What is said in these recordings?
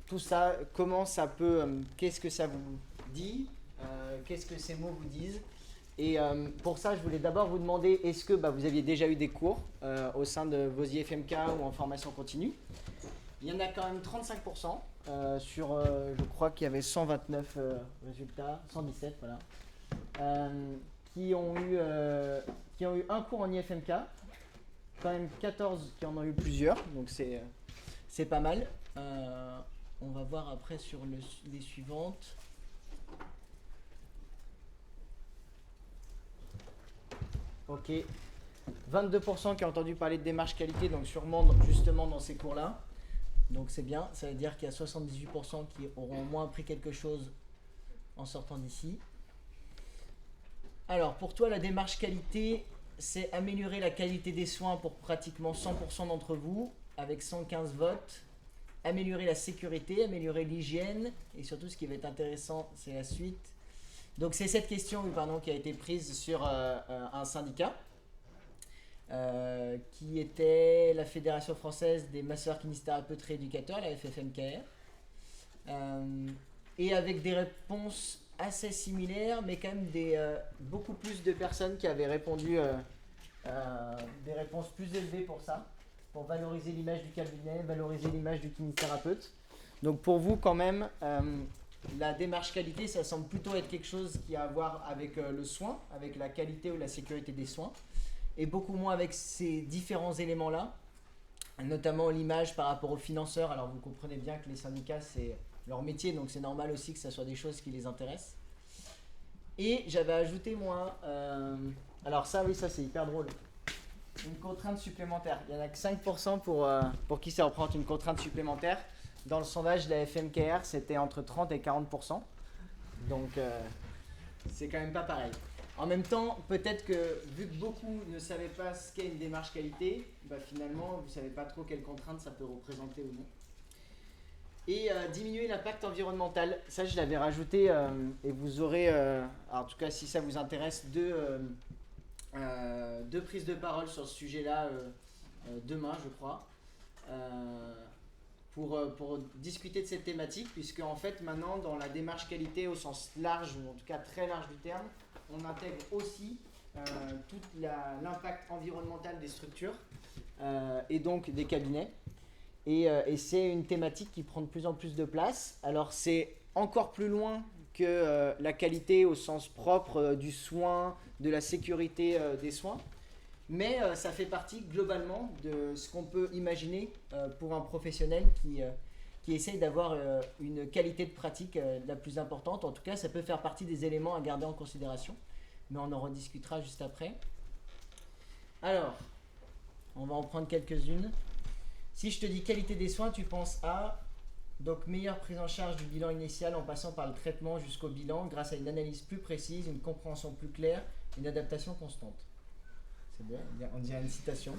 tout ça, comment ça peut, qu'est-ce que ça vous dit, qu'est-ce que ces mots vous disent. Et pour ça, je voulais d'abord vous demander, est-ce que vous aviez déjà eu des cours au sein de vos IFMK ou en formation continue? Il y en a quand même 35% sur, je crois qu'il y avait 129 résultats, 117, voilà, qui ont eu un cours en IFMK, quand même 14 qui en ont eu plusieurs, donc c'est pas mal. On va voir après sur les suivantes. Ok. 22% qui ont entendu parler de démarche qualité, donc sûrement justement dans ces cours-là. Donc c'est bien, ça veut dire qu'il y a 78% qui auront au moins appris quelque chose en sortant d'ici. Alors pour toi, la démarche qualité, c'est améliorer la qualité des soins pour pratiquement 100% d'entre vous, avec 115 votes. Améliorer la sécurité, améliorer l'hygiène, et surtout ce qui va être intéressant, c'est la suite. Donc c'est cette question qui a été prise sur un syndicat qui était la Fédération française des masseurs kinésithérapeutes rééducateurs, la FFMKR, et avec des réponses assez similaires, mais quand même beaucoup plus de personnes qui avaient répondu des réponses plus élevées pour ça, pour valoriser l'image du cabinet, valoriser l'image du kinésithérapeute. Donc pour vous quand même, la démarche qualité, ça semble plutôt être quelque chose qui a à voir avec le soin, avec la qualité ou la sécurité des soins, et beaucoup moins avec ces différents éléments-là, notamment l'image par rapport aux financeurs. Alors vous comprenez bien que les syndicats, c'est leur métier, donc c'est normal aussi que ça soit des choses qui les intéressent. Et j'avais ajouté moi, alors ça oui, ça c'est hyper drôle, une contrainte supplémentaire. Il n'y en a que 5% pour qui ça représente une contrainte supplémentaire. Dans le sondage de la FMKR, c'était entre 30 et 40%. Donc, c'est quand même pas pareil. En même temps, peut-être que, vu que beaucoup ne savaient pas ce qu'est une démarche qualité, finalement, vous ne savez pas trop quelle contrainte ça peut représenter ou non. Et diminuer l'impact environnemental. Ça, je l'avais rajouté, et vous aurez, en tout cas, si ça vous intéresse, deux prises de parole sur ce sujet-là demain, je crois. Pour discuter de cette thématique, puisque en fait maintenant dans la démarche qualité au sens large, ou en tout cas très large du terme, on intègre aussi tout l'impact environnemental des structures et donc des cabinets. Et c'est une thématique qui prend de plus en plus de place. Alors c'est encore plus loin que la qualité au sens propre du soin, de la sécurité des soins. Mais ça fait partie globalement de ce qu'on peut imaginer pour un professionnel qui essaye d'avoir une qualité de pratique la plus importante. En tout cas, ça peut faire partie des éléments à garder en considération. Mais on en rediscutera juste après. Alors, on va en prendre quelques-unes. Si je te dis qualité des soins, tu penses à donc meilleure prise en charge du bilan initial en passant par le traitement jusqu'au bilan grâce à une analyse plus précise, une compréhension plus claire, une adaptation constante. C'est bien, on dirait une citation.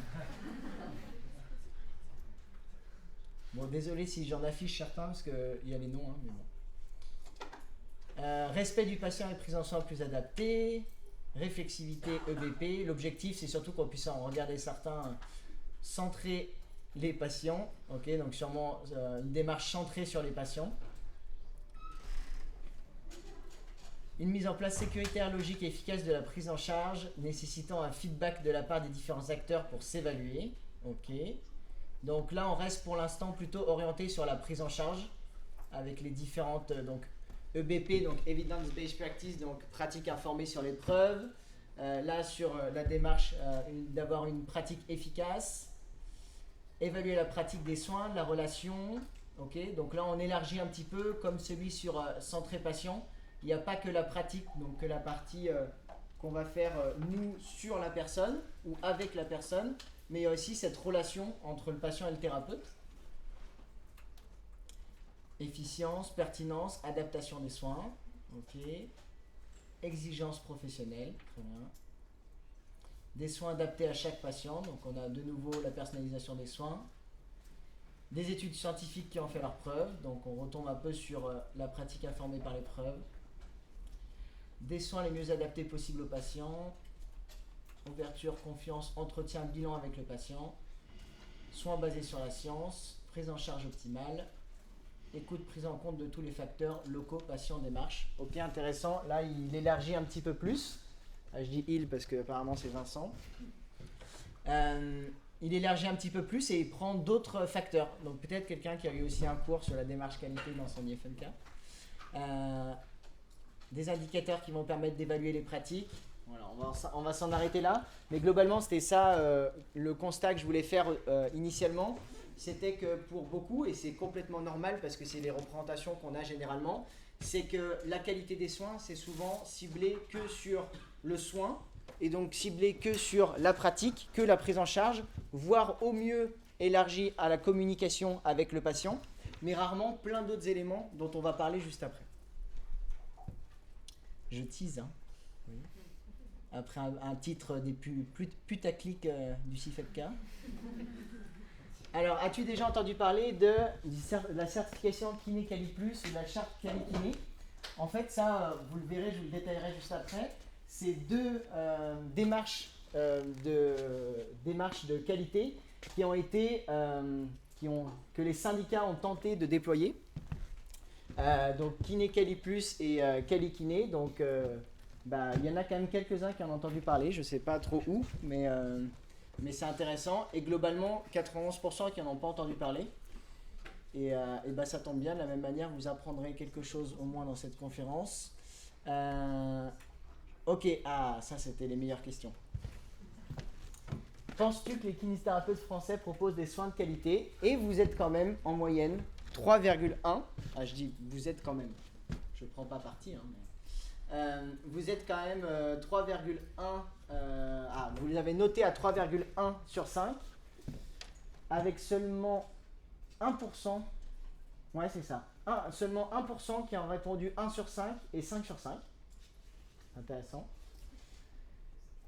Bon, désolé si j'en affiche certains parce qu'il y a les noms, mais bon. Respect du patient et prise en soin plus adaptée. Réflexivité EBP. L'objectif, c'est surtout qu'on puisse en regarder certains, centrer les patients. Ok, donc sûrement une démarche centrée sur les patients. Une mise en place sécuritaire, logique et efficace de la prise en charge, nécessitant un feedback de la part des différents acteurs pour s'évaluer. Ok. Donc là, on reste pour l'instant plutôt orienté sur la prise en charge, avec les différentes EBP, donc Evidence Based Practice, donc pratique informée sur les preuves. Là, sur la démarche d'avoir une pratique efficace. Évaluer la pratique des soins, de la relation. Ok. Donc là, on élargit un petit peu, comme celui sur centré patient. Il n'y a pas que la pratique, donc que la partie qu'on va faire nous sur la personne ou avec la personne, mais il y a aussi cette relation entre le patient et le thérapeute. Efficience, pertinence, adaptation des soins. Ok. Exigence professionnelle. Très bien. Des soins adaptés à chaque patient, donc on a de nouveau la personnalisation des soins. Des études scientifiques qui ont fait leurs preuves, donc on retombe un peu sur la pratique informée par les preuves. Des soins les mieux adaptés possibles aux patients. Ouverture, confiance, entretien, bilan avec le patient. Soins basés sur la science. Prise en charge optimale. écoute, prise en compte de tous les facteurs locaux, patients, démarche. Ok, intéressant. Là, il élargit un petit peu plus. Je dis il parce que apparemment c'est Vincent. Il élargit un petit peu plus et il prend d'autres facteurs. Donc peut-être quelqu'un qui a eu aussi un cours sur la démarche qualité dans son IFMK. Des indicateurs qui vont permettre d'évaluer les pratiques. Voilà, on va s'en arrêter là. Mais globalement, c'était ça le constat que je voulais faire initialement. C'était que pour beaucoup, et c'est complètement normal parce que c'est les représentations qu'on a généralement, c'est que la qualité des soins, c'est souvent ciblé que sur le soin, et donc ciblé que sur la pratique, que la prise en charge, voire au mieux élargi à la communication avec le patient, mais rarement plein d'autres éléments dont on va parler juste après. Je tease, hein. Oui. Après un titre des plus putaclic du CIFEPK. Alors, as-tu déjà entendu parler de la certification Kiné Quali Plus ou de la charte Quali Kiné? En fait, ça, vous le verrez, je vous le détaillerai juste après. C'est deux démarches de qualité qui ont été, que les syndicats ont tenté de déployer. Donc Kiné Quali Plus et Quali Kiné. Donc, il y en a quand même quelques-uns qui en ont entendu parler. Je ne sais pas trop où, mais c'est intéressant. Et globalement, 91% qui n'en ont pas entendu parler. Et ça tombe bien, de la même manière, vous apprendrez quelque chose au moins dans cette conférence. Ok, ça c'était les meilleures questions. Penses-tu que les kinésithérapeutes français proposent des soins de qualité? Et vous êtes quand même en moyenne 3,1. Je dis vous êtes quand même. Je ne prends pas parti. Vous êtes quand même 3,1. Vous les avez notés à 3,1 sur 5. Avec seulement 1%. Ouais, c'est ça. Seulement 1% qui ont répondu 1 sur 5 et 5 sur 5. Intéressant.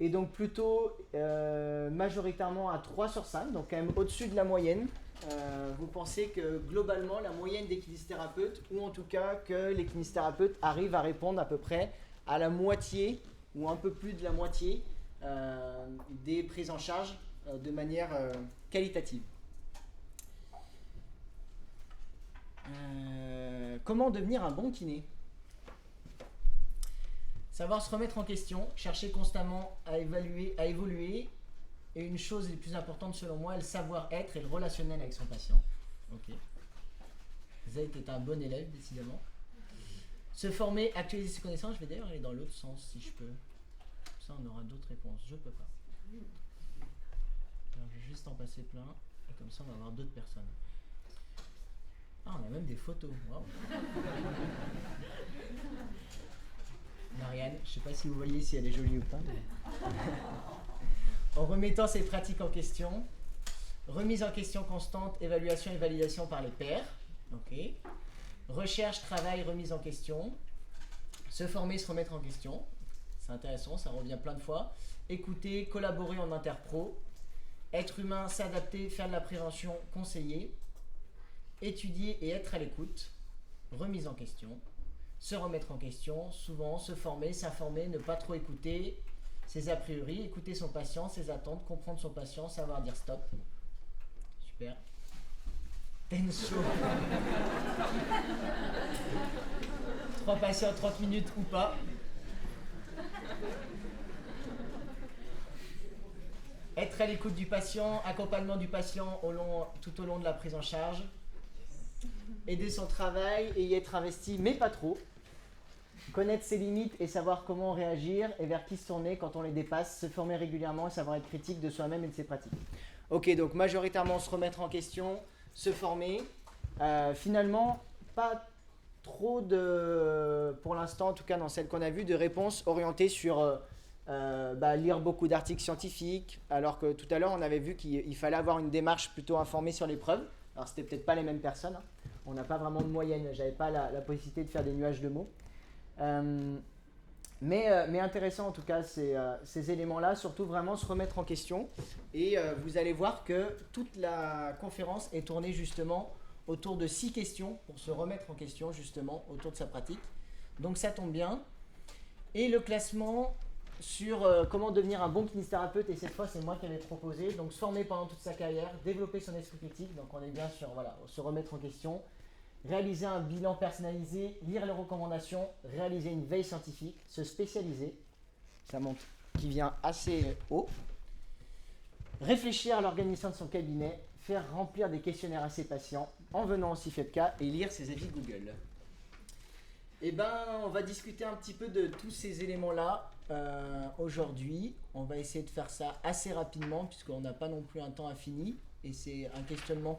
Et donc plutôt majoritairement à 3 sur 5, donc quand même au-dessus de la moyenne. Vous pensez que globalement la moyenne des kinésithérapeutes, ou en tout cas que les kinésithérapeutes arrivent à répondre à peu près à la moitié ou un peu plus de la moitié des prises en charge de manière qualitative. Comment devenir un bon kiné? Savoir se remettre en question, chercher constamment à évoluer, et une chose les plus importantes selon moi, le savoir-être et le relationnel avec son patient. Ok. Zaid est un bon élève, décidément. Se former, actualiser ses connaissances, je vais d'ailleurs aller dans l'autre sens si je peux. Ça, on aura d'autres réponses. Je peux pas. Alors, je vais juste en passer plein, et comme ça, on va avoir d'autres personnes. On a même des photos. Wow. Marianne, je ne sais pas si vous voyez si elle est jolie ou pas. Mais... en remettant ses pratiques en question, remise en question constante, évaluation et validation par les pairs. Okay. Recherche, travail, remise en question. Se former, se remettre en question. C'est intéressant, ça revient plein de fois. Écouter, collaborer en interpro. Être humain, s'adapter, faire de la prévention, conseiller. Étudier et être à l'écoute. Remise en question. Se remettre en question, souvent, se former, s'informer, ne pas trop écouter ses a priori, écouter son patient, ses attentes, comprendre son patient, savoir dire stop. Super. Tenso. 3 patients, 30 minutes ou pas. Être à l'écoute du patient, accompagnement du patient tout au long de la prise en charge. Aider son travail et y être investi, mais pas trop. Connaître ses limites et savoir comment réagir et vers qui se tourner quand on les dépasse. Se former régulièrement et savoir être critique de soi-même et de ses pratiques. Ok, donc majoritairement se remettre en question, se former. Finalement, pas trop pour l'instant, en tout cas dans celle qu'on a vue, de réponses orientées sur lire beaucoup d'articles scientifiques, alors que tout à l'heure on avait vu qu'il fallait avoir une démarche plutôt informée sur les preuves. Alors c'était peut-être pas les mêmes personnes, hein. On n'a pas vraiment de moyenne, j'avais pas la possibilité de faire des nuages de mots. Mais intéressant en tout cas ces éléments-là, surtout vraiment se remettre en question. Et vous allez voir que toute la conférence est tournée justement autour de 6 questions pour se remettre en question justement autour de sa pratique. Donc ça tombe bien. Et le classement sur comment devenir un bon kinésithérapeute, et cette fois c'est moi qui avais proposé, donc se former pendant toute sa carrière, développer son esprit critique, donc on est bien sur se remettre en question, réaliser un bilan personnalisé, lire les recommandations, réaliser une veille scientifique, se spécialiser, ça monte, qui vient assez haut, réfléchir à l'organisation de son cabinet, faire remplir des questionnaires à ses patients en venant au CIFEPCA et lire ses avis Google. Eh ben, on va discuter un petit peu de tous ces éléments-là aujourd'hui. On va essayer de faire ça assez rapidement puisqu'on n'a pas non plus un temps infini et c'est un questionnement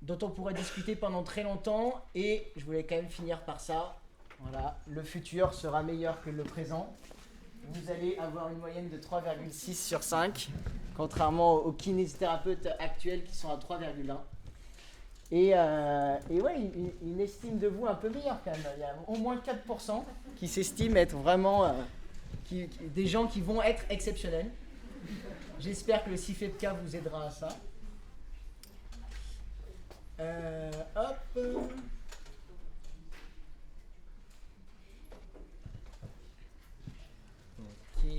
dont on pourrait discuter pendant très longtemps et je voulais quand même finir par ça. Voilà, le futur sera meilleur que le présent. Vous allez avoir une moyenne de 3,6 sur 5, contrairement aux kinésithérapeutes actuels qui sont à 3,1. Et ouais, une estime de vous un peu meilleure quand même. Il y a au moins 4% qui s'estiment être vraiment des gens qui vont être exceptionnels. J'espère que le CIFEPCA vous aidera à ça. Hop. Ok.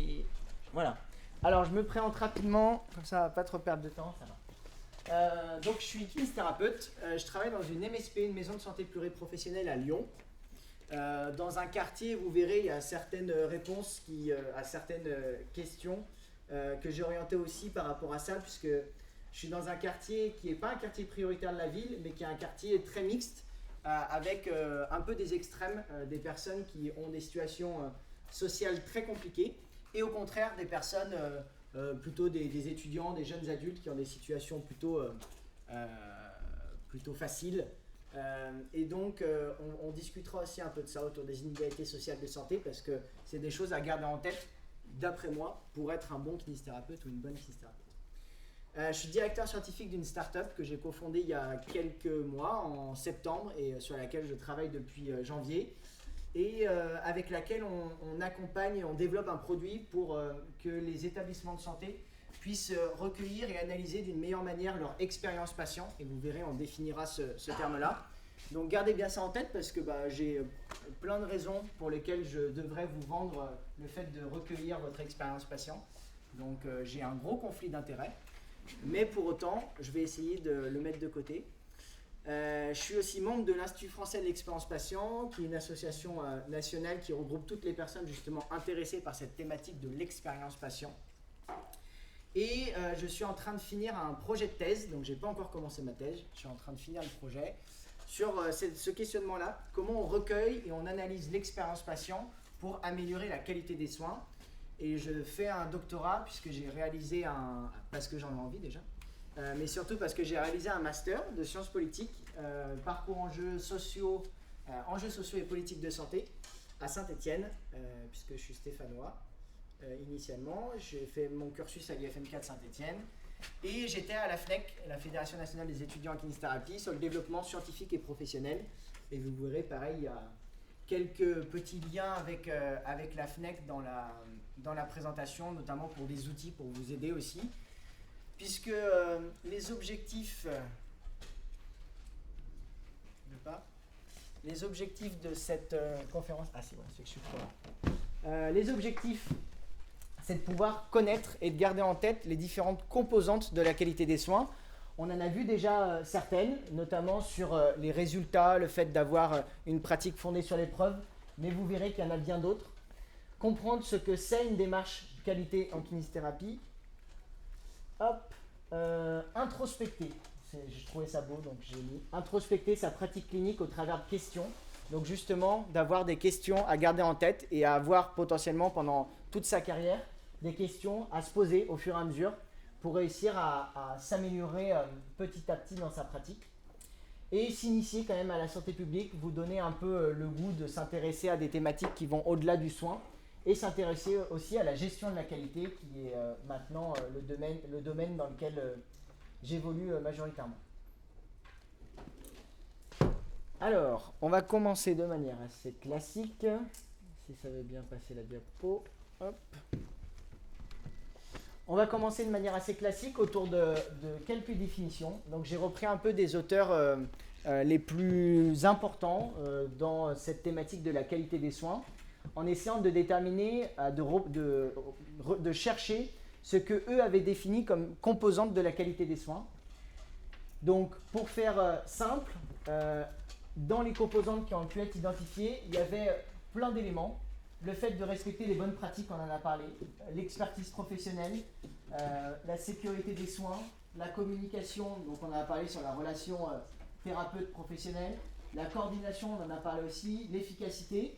Voilà. Alors, je me présente rapidement, comme ça, on va pas trop perdre de temps. Ça va. Donc, je suis kinésithérapeute. Je travaille dans une MSP, une maison de santé pluriprofessionnelle à Lyon. Dans un quartier, vous verrez, il y a certaines réponses à certaines questions que j'ai orientées aussi par rapport à ça, puisque je suis dans un quartier qui n'est pas un quartier prioritaire de la ville, mais qui est un quartier très mixte, avec un peu des extrêmes, des personnes qui ont des situations sociales très compliquées, et au contraire des personnes, plutôt des étudiants, des jeunes adultes qui ont des situations plutôt faciles. Et donc, on discutera aussi un peu de ça autour des inégalités sociales de santé, parce que c'est des choses à garder en tête, d'après moi, pour être un bon kinésithérapeute ou une bonne kinésithérapeute. Je suis directeur scientifique d'une start-up que j'ai cofondée il y a quelques mois, en septembre, et sur laquelle je travaille depuis janvier, et avec laquelle on accompagne et on développe un produit pour que les établissements de santé puissent recueillir et analyser d'une meilleure manière leur expérience patient, et vous verrez, on définira ce terme-là. Donc gardez bien ça en tête parce que j'ai plein de raisons pour lesquelles je devrais vous vendre le fait de recueillir votre expérience patient. Donc j'ai un gros conflit d'intérêts. Mais pour autant, je vais essayer de le mettre de côté. Je suis aussi membre de l'Institut français de l'expérience patient, qui est une association nationale qui regroupe toutes les personnes justement intéressées par cette thématique de l'expérience patient. Et je suis en train de finir un projet de thèse, donc je n'ai pas encore commencé ma thèse, je suis en train de finir le projet, sur ce questionnement-là, comment on recueille et on analyse l'expérience patient pour améliorer la qualité des soins. Et je fais un doctorat puisque j'ai réalisé parce que j'en ai envie déjà, mais surtout parce que j'ai réalisé un master de sciences politiques, parcours enjeux sociaux et politiques de santé à Saint-Étienne, puisque je suis stéphanois initialement. J'ai fait mon cursus à l'IFM4 de Saint-Étienne et j'étais à la FNEC, la Fédération nationale des étudiants en kinésithérapie, sur le développement scientifique et professionnel. Et vous verrez, pareil, il y a quelques petits liens avec la FNEC dans la présentation, notamment pour des outils pour vous aider aussi, puisque les objectifs de cette conférence, c'est bon, c'est que je suis trop là. Les objectifs, c'est de pouvoir connaître et de garder en tête les différentes composantes de la qualité des soins. On en a vu déjà certaines, notamment sur les résultats, le fait d'avoir une pratique fondée sur les preuves, mais vous verrez qu'il y en a bien d'autres. Comprendre ce que c'est une démarche qualité en kinésithérapie. Introspecter. J'ai trouvé ça beau, donc j'ai mis. Introspecter sa pratique clinique au travers de questions. Donc justement, d'avoir des questions à garder en tête et à avoir potentiellement pendant toute sa carrière des questions à se poser au fur et à mesure pour réussir à s'améliorer petit à petit dans sa pratique. Et s'initier quand même à la santé publique, vous donner un peu le goût de s'intéresser à des thématiques qui vont au-delà du soin et s'intéresser aussi à la gestion de la qualité qui est maintenant le domaine dans lequel j'évolue majoritairement. Alors, on va commencer de manière assez classique, si ça veut bien passer la diapo. Hop. On va commencer de manière assez classique autour de quelques définitions. Donc j'ai repris un peu des auteurs les plus importants dans cette thématique de la qualité des soins, en essayant de déterminer, de chercher ce que eux avaient défini comme composante de la qualité des soins. Donc, pour faire simple, dans les composantes qui ont pu être identifiées, il y avait plein d'éléments. Le fait de respecter les bonnes pratiques, on en a parlé, l'expertise professionnelle, la sécurité des soins, la communication, donc on en a parlé sur la relation thérapeute-professionnel, la coordination, on en a parlé aussi, l'efficacité.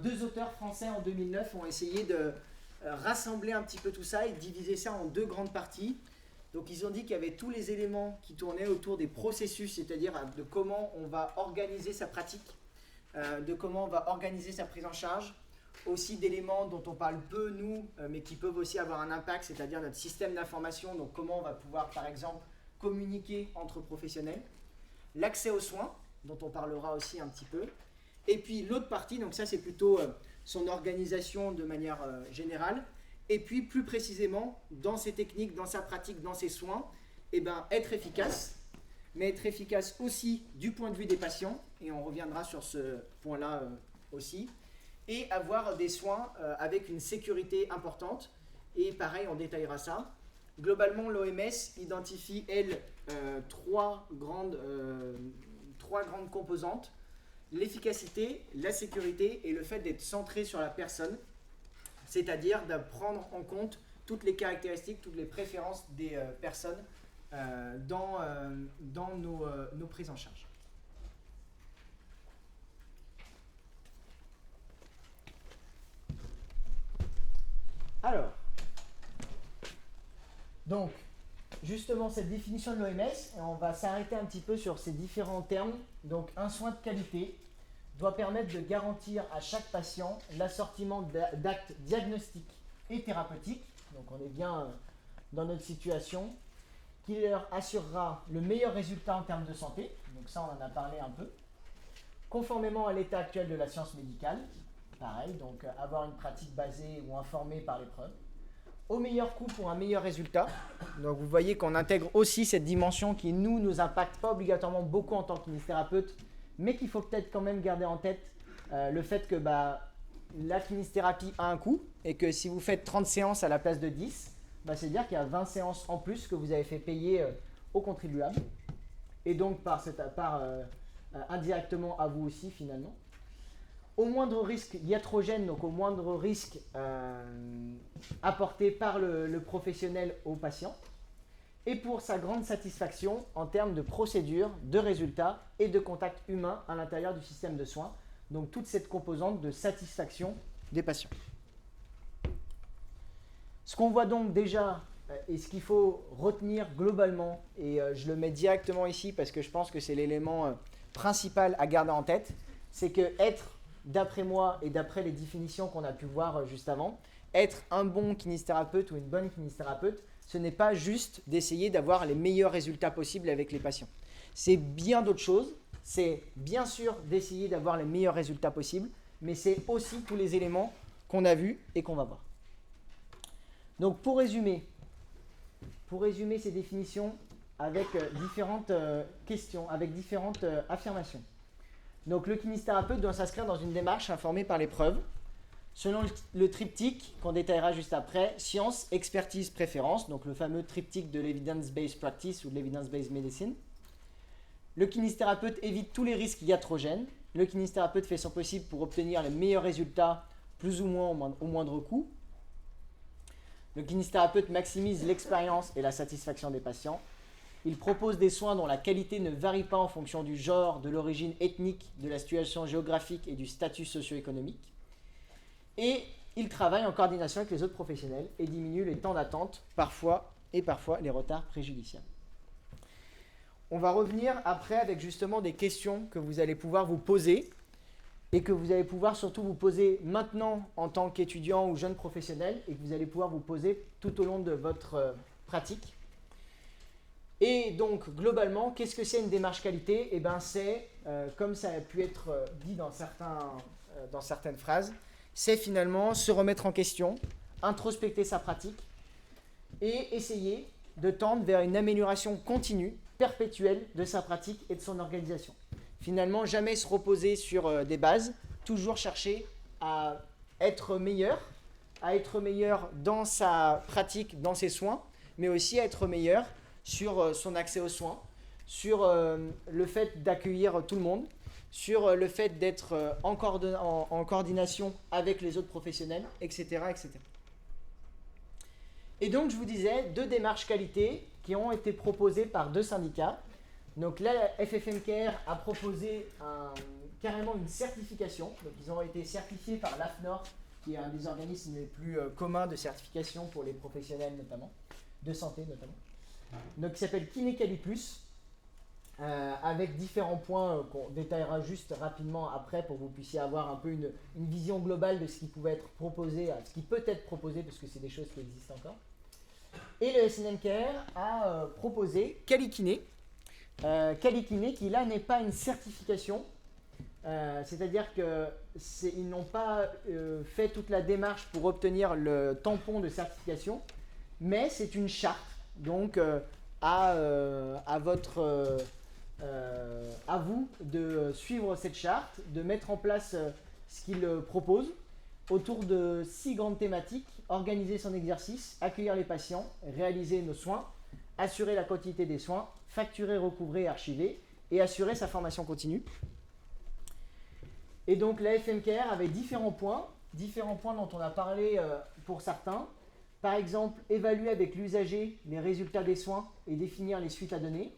Deux auteurs français en 2009 ont essayé de rassembler un petit peu tout ça et diviser ça en deux grandes parties. Donc ils ont dit qu'il y avait tous les éléments qui tournaient autour des processus, c'est-à-dire de comment on va organiser sa pratique, de comment on va organiser sa prise en charge, aussi d'éléments dont on parle peu nous, mais qui peuvent aussi avoir un impact, c'est-à-dire notre système d'information, donc comment on va pouvoir par exemple communiquer entre professionnels, l'accès aux soins, dont on parlera aussi un petit peu, et puis l'autre partie, donc ça c'est plutôt son organisation de manière générale, et puis plus précisément dans ses techniques, dans sa pratique, dans ses soins, eh ben, être efficace, mais être efficace aussi du point de vue des patients, et on reviendra sur ce point-là aussi, et avoir des soins avec une sécurité importante, et pareil, on détaillera ça. Globalement, l'OMS identifie, elle, trois grandes composantes, l'efficacité, la sécurité et le fait d'être centré sur la personne, c'est-à-dire de prendre en compte toutes les caractéristiques, toutes les préférences des personnes dans nos prises en charge. Alors, donc, justement, cette définition de l'OMS, on va s'arrêter un petit peu sur ces différents termes. Donc, un soin de qualité doit permettre de garantir à chaque patient l'assortiment d'actes diagnostiques et thérapeutiques. Donc, on est bien dans notre situation, qui leur assurera le meilleur résultat en termes de santé. Donc, ça, on en a parlé un peu. Conformément à l'état actuel de la science médicale, pareil, donc avoir une pratique basée ou informée par les preuves. Au meilleur coût pour un meilleur résultat. Donc vous voyez qu'on intègre aussi cette dimension qui nous impacte pas obligatoirement beaucoup en tant que kinésithérapeute, mais qu'il faut peut-être quand même garder en tête le fait que la kinésithérapie a un coût et que si vous faites 30 séances à la place de 10, c'est-à-dire qu'il y a 20 séances en plus que vous avez fait payer aux contribuables et donc indirectement à vous aussi finalement. Au moindre risque iatrogène, donc au moindre risque apporté par le professionnel au patient, et pour sa grande satisfaction en termes de procédure, de résultats et de contact humain à l'intérieur du système de soins. Donc toute cette composante de satisfaction des patients. Ce qu'on voit donc déjà, et ce qu'il faut retenir globalement, et je le mets directement ici parce que je pense que c'est l'élément principal à garder en tête, c'est que d'après moi et d'après les définitions qu'on a pu voir juste avant, être un bon kinésithérapeute ou une bonne kinésithérapeute, ce n'est pas juste d'essayer d'avoir les meilleurs résultats possibles avec les patients. C'est bien d'autres choses. C'est bien sûr d'essayer d'avoir les meilleurs résultats possibles, mais c'est aussi tous les éléments qu'on a vus et qu'on va voir. Donc pour résumer ces définitions avec différentes questions, avec différentes affirmations. Donc le kinésithérapeute doit s'inscrire dans une démarche informée par les preuves, selon le triptyque qu'on détaillera juste après, science, expertise, préférence, donc le fameux triptyque de l'evidence-based practice ou de l'evidence-based medicine. Le kinésithérapeute évite tous les risques iatrogènes. Le kinésithérapeute fait son possible pour obtenir les meilleurs résultats, plus ou moins au moindre coût. Le kinésithérapeute maximise l'expérience et la satisfaction des patients. Il propose des soins dont la qualité ne varie pas en fonction du genre, de l'origine ethnique, de la situation géographique et du statut socio-économique. Et il travaille en coordination avec les autres professionnels et diminue les temps d'attente, parfois les retards préjudiciables. On va revenir après avec justement des questions que vous allez pouvoir vous poser et que vous allez pouvoir surtout vous poser maintenant en tant qu'étudiant ou jeune professionnel et que vous allez pouvoir vous poser tout au long de votre pratique. Et donc, globalement, qu'est-ce que c'est une démarche qualité ? Eh bien, c'est, comme ça a pu être dit dans certaines phrases, c'est finalement se remettre en question, introspecter sa pratique et essayer de tendre vers une amélioration continue, perpétuelle de sa pratique et de son organisation. Finalement, jamais se reposer sur des bases, toujours chercher à être meilleur dans sa pratique, dans ses soins, mais aussi à être meilleur sur son accès aux soins, sur le fait d'accueillir tout le monde, sur le fait d'être en coordination avec les autres professionnels, etc., etc. Et donc, je vous disais, 2 démarches qualité qui ont été proposées par 2 syndicats. Donc là, FFM-Care a proposé carrément une certification. Donc ils ont été certifiés par l'AFNOR, qui est un des organismes les plus communs de certification pour les professionnels notamment, de santé notamment. Donc qui s'appelle Kiné-Quali+, avec différents points qu'on détaillera juste rapidement après pour que vous puissiez avoir un peu une vision globale de ce qui pouvait être proposé, ce qui peut être proposé, parce que c'est des choses qui existent encore. Et le SNM-Care a proposé Quali-Kiné. Quali-Kiné qui là n'est pas une certification, c'est-à-dire qu'ils n'ont pas fait toute la démarche pour obtenir le tampon de certification, mais c'est une charte, donc à vous de suivre cette charte, de mettre en place ce qu'ils proposent autour de 6 grandes thématiques: organiser son exercice, accueillir les patients, réaliser nos soins, assurer la quantité des soins, facturer, recouvrer, archiver et assurer sa formation continue. Et donc la FFM-Care avait différents points dont on a parlé pour certains. Par exemple, évaluer avec l'usager les résultats des soins et définir les suites à donner.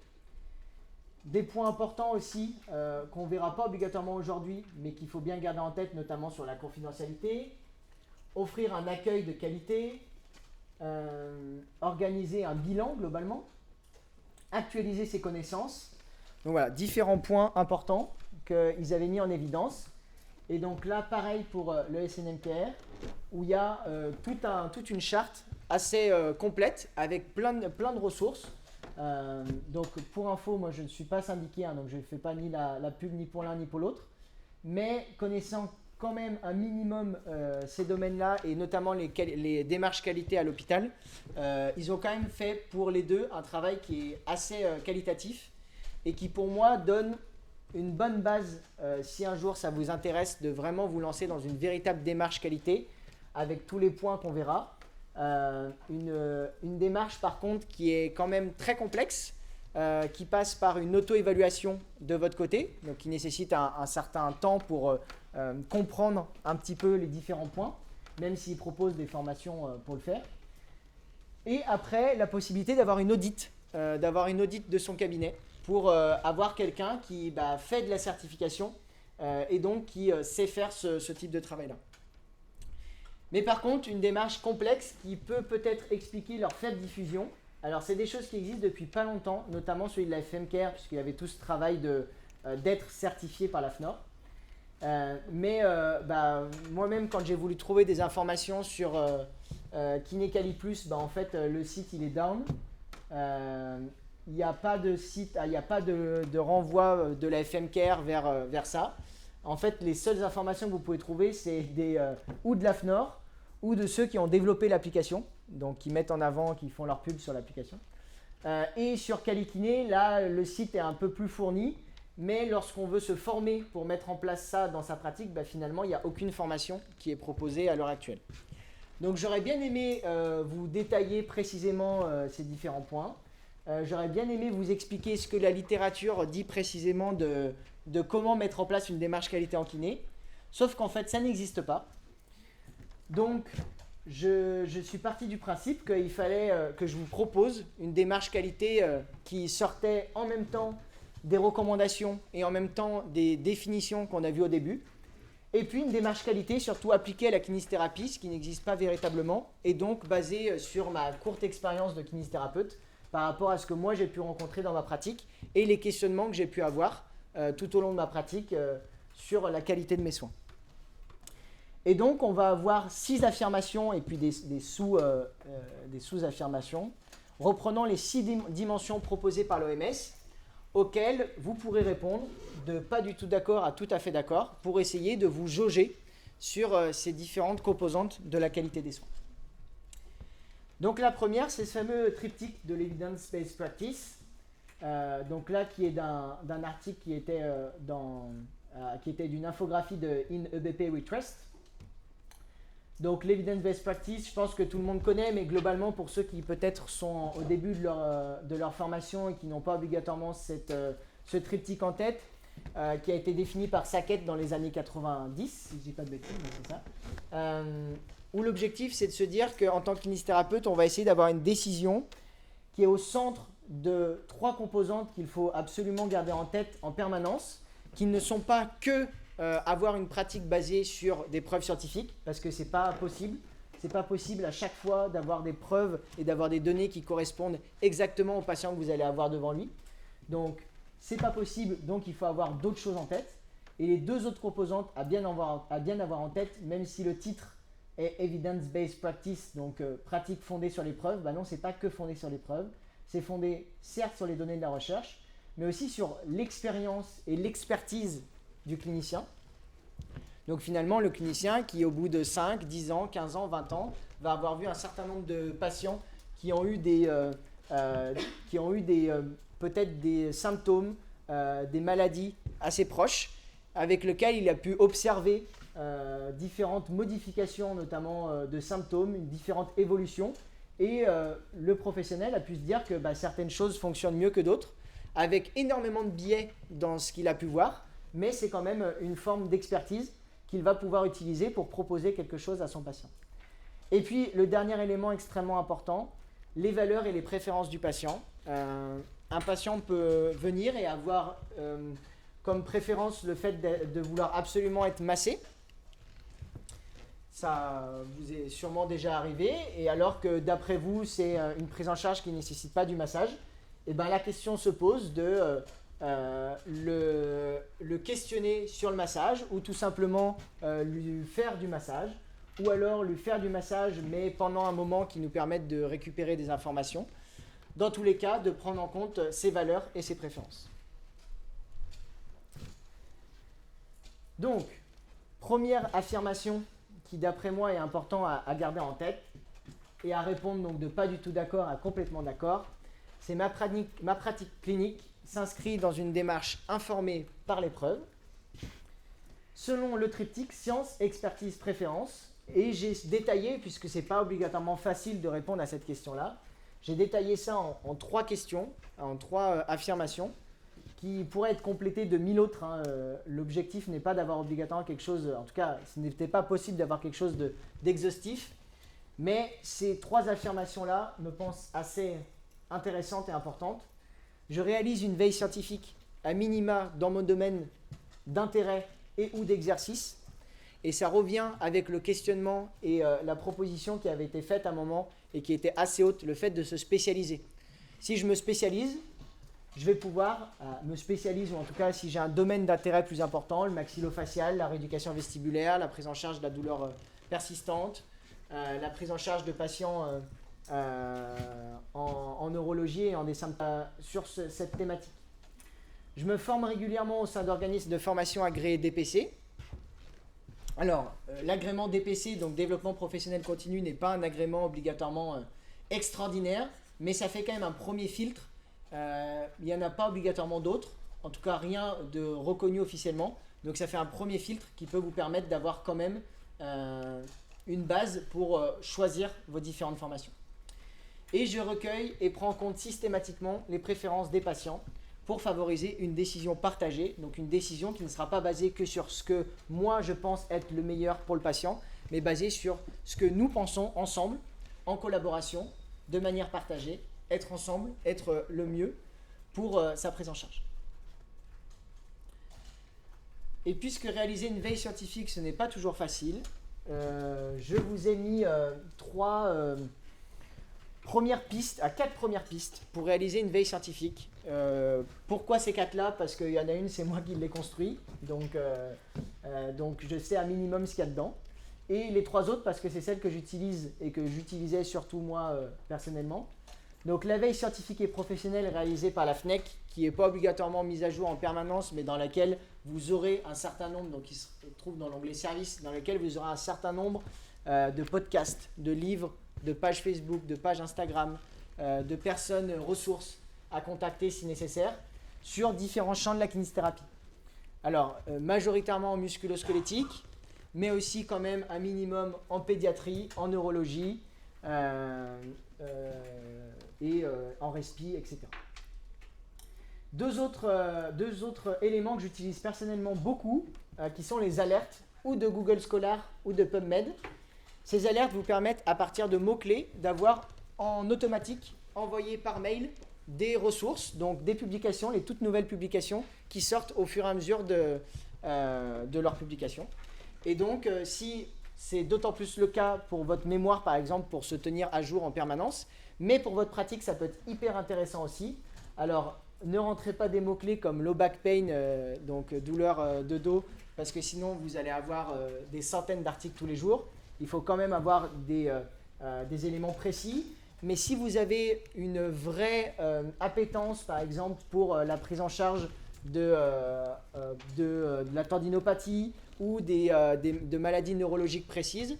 Des points importants aussi qu'on ne verra pas obligatoirement aujourd'hui, mais qu'il faut bien garder en tête, notamment sur la confidentialité. Offrir un accueil de qualité, organiser un bilan globalement, actualiser ses connaissances. Donc voilà, différents points importants qu'ils avaient mis en évidence. Et donc là, pareil pour le SNM-Care, où il y a toute une charte assez complète avec plein de ressources. Donc pour info, moi je ne suis pas syndiqué, donc je ne fais pas ni la pub ni pour l'un ni pour l'autre. Mais connaissant quand même un minimum ces domaines-là, et notamment les démarches qualité à l'hôpital, ils ont quand même fait pour les deux un travail qui est assez qualitatif et qui pour moi donne une bonne base, si un jour ça vous intéresse, de vraiment vous lancer dans une véritable démarche qualité avec tous les points qu'on verra. Une démarche par contre qui est quand même très complexe, qui passe par une auto-évaluation de votre côté, donc qui nécessite un certain temps pour comprendre un petit peu les différents points, même s'ils proposent des formations pour le faire. Et après, la possibilité d'avoir une audit de son cabinet pour avoir quelqu'un qui fait de la certification et donc qui sait faire ce type de travail-là. Mais par contre, une démarche complexe qui peut peut-être expliquer leur faible diffusion. Alors, c'est des choses qui existent depuis pas longtemps, notamment celui de la FFM-Care, puisqu'il y avait tout ce travail d'être certifié par la FNOR. Moi-même, quand j'ai voulu trouver des informations sur Kiné-Quali+, en fait, le site, il est down. Il n'y a pas de site, il n'y a pas de renvoi de la FFM-Care vers ça. En fait, les seules informations que vous pouvez trouver, c'est ou de la FNOR, ou de ceux qui ont développé l'application, donc qui mettent en avant, qui font leur pub sur l'application. Et sur Quali-Kiné, là, le site est un peu plus fourni, mais lorsqu'on veut se former pour mettre en place ça dans sa pratique, finalement, il n'y a aucune formation qui est proposée à l'heure actuelle. Donc, j'aurais bien aimé vous détailler précisément ces différents points. J'aurais bien aimé vous expliquer ce que la littérature dit précisément de comment mettre en place une démarche qualité en kiné, sauf qu'en fait, ça n'existe pas. Donc, je suis parti du principe qu'il fallait que je vous propose une démarche qualité qui sortait en même temps des recommandations et en même temps des définitions qu'on a vues au début. Et puis une démarche qualité surtout appliquée à la kinésithérapie, ce qui n'existe pas véritablement, et donc basée sur ma courte expérience de kinésithérapeute par rapport à ce que moi j'ai pu rencontrer dans ma pratique et les questionnements que j'ai pu avoir tout au long de ma pratique sur la qualité de mes soins. Et donc, on va avoir 6 affirmations et puis des sous-affirmations, reprenant les 6 dimensions proposées par l'OMS, auxquelles vous pourrez répondre de pas du tout d'accord à tout à fait d'accord, pour essayer de vous jauger sur ces différentes composantes de la qualité des soins. Donc la première, c'est ce fameux triptyque de l'Evidence-Based Practice, donc là qui est d'un article qui était d'une infographie de In EBP We Trust. Donc l'evidence-based practice, je pense que tout le monde connaît, mais globalement pour ceux qui peut-être sont au début de leur formation et qui n'ont pas obligatoirement ce triptyque en tête, qui a été défini par Sackett dans les années 90, si je ne dis pas de bêtises, mais c'est ça, où l'objectif c'est de se dire qu'en tant que kinésithérapeute, on va essayer d'avoir une décision qui est au centre de 3 composantes qu'il faut absolument garder en tête en permanence, qui ne sont pas que avoir une pratique basée sur des preuves scientifiques, parce que c'est pas possible. C'est pas possible à chaque fois d'avoir des preuves et d'avoir des données qui correspondent exactement au patient que vous allez avoir devant lui. Donc, c'est pas possible, donc il faut avoir d'autres choses en tête. Et les 2 autres composantes à bien avoir en tête, même si le titre est Evidence-Based Practice, donc pratique fondée sur les preuves, bah non, c'est pas que fondé sur les preuves. C'est fondé certes sur les données de la recherche, mais aussi sur l'expérience et l'expertise du clinicien. Donc finalement, le clinicien qui, au bout de 5, 10 ans, 15 ans, 20 ans, va avoir vu un certain nombre de patients qui ont eu peut-être des symptômes, des maladies assez proches, avec lesquels il a pu observer différentes modifications, notamment de symptômes, différentes évolutions. Et le professionnel a pu se dire que certaines choses fonctionnent mieux que d'autres, avec énormément de biais dans ce qu'il a pu voir, mais c'est quand même une forme d'expertise qu'il va pouvoir utiliser pour proposer quelque chose à son patient. Et puis, le dernier élément extrêmement important, les valeurs et les préférences du patient. Un patient peut venir et avoir comme préférence le fait de vouloir absolument être massé. Ça vous est sûrement déjà arrivé, et alors que d'après vous, c'est une prise en charge qui ne nécessite pas du massage, et la question se pose de le questionner sur le massage, ou tout simplement lui faire du massage, ou alors lui faire du massage, mais pendant un moment qui nous permette de récupérer des informations. Dans tous les cas, de prendre en compte ses valeurs et ses préférences. Donc, première affirmation qui d'après moi est important à garder en tête et à répondre donc de pas du tout d'accord à complètement d'accord, c'est ma pratique clinique s'inscrit dans une démarche informée par les preuves, selon le triptyque science, expertise, préférence, et j'ai détaillé, puisque ce n'est pas obligatoirement facile de répondre à cette question-là, j'ai détaillé ça en 3 questions, en 3 affirmations, qui pourraient être complétées de 1000 autres. L'objectif n'est pas d'avoir obligatoirement quelque chose, en tout cas, ce n'était pas possible d'avoir quelque chose d'exhaustif, mais ces 3 affirmations-là me pensent assez intéressantes et importantes. Je réalise une veille scientifique à minima dans mon domaine d'intérêt et ou d'exercice, et ça revient avec le questionnement et la proposition qui avait été faite à un moment et qui était assez haute, le fait de se spécialiser. Si je me spécialise, je vais pouvoir me spécialiser, ou en tout cas si j'ai un domaine d'intérêt plus important, le maxillofacial, la rééducation vestibulaire, la prise en charge de la douleur persistante, la prise en charge de patients en neurologie et en des symptômes sur cette thématique. Je me forme régulièrement au sein d'organismes de formation agréés DPC. Alors, l'agrément DPC, donc développement professionnel continu, n'est pas un agrément obligatoirement extraordinaire, mais ça fait quand même un premier filtre. Il n'y en a pas obligatoirement d'autres, en tout cas rien de reconnu officiellement. Donc ça fait un premier filtre qui peut vous permettre d'avoir quand même une base pour choisir vos différentes formations. Et je recueille et prends en compte systématiquement les préférences des patients pour favoriser une décision partagée, donc une décision qui ne sera pas basée que sur ce que moi je pense être le meilleur pour le patient, mais basée sur ce que nous pensons ensemble, en collaboration, de manière partagée, être ensemble, être le mieux pour sa prise en charge. Et puisque réaliser une veille scientifique, ce n'est pas toujours facile, je vous ai mis 4 premières pistes pour réaliser une veille scientifique. Pourquoi ces 4-là? Parce qu'il y en a une, c'est moi qui l'ai construit, donc je sais un minimum ce qu'il y a dedans. Et les 3 autres, parce que c'est celles que j'utilise et que j'utilisais surtout moi personnellement. Donc la veille scientifique et professionnelle réalisée par la FNEC, qui n'est pas obligatoirement mise à jour en permanence, mais dans laquelle vous aurez un certain nombre, donc qui se trouve dans l'onglet services, dans lequel vous aurez un certain nombre de podcasts, de livres, de pages Facebook, de pages Instagram, de personnes ressources à contacter si nécessaire, sur différents champs de la kinésithérapie. Alors, majoritairement en musculo-squelettique, mais aussi quand même un minimum en pédiatrie, en neurologie et en respi, etc. Deux autres éléments que j'utilise personnellement beaucoup, qui sont les alertes ou de Google Scholar ou de PubMed. Ces alertes vous permettent, à partir de mots-clés, d'avoir en automatique envoyé par mail des ressources, donc des publications, les toutes nouvelles publications qui sortent au fur et à mesure de leur publication. Et donc, si c'est d'autant plus le cas pour votre mémoire, par exemple, pour se tenir à jour en permanence, mais pour votre pratique, ça peut être hyper intéressant aussi. Alors, ne rentrez pas des mots-clés comme low back pain, donc douleur de dos, parce que sinon, vous allez avoir des centaines d'articles tous les jours. Il faut quand même avoir des éléments précis. Mais si vous avez une vraie appétence, par exemple, pour la prise en charge de la tendinopathie ou de maladies neurologiques précises,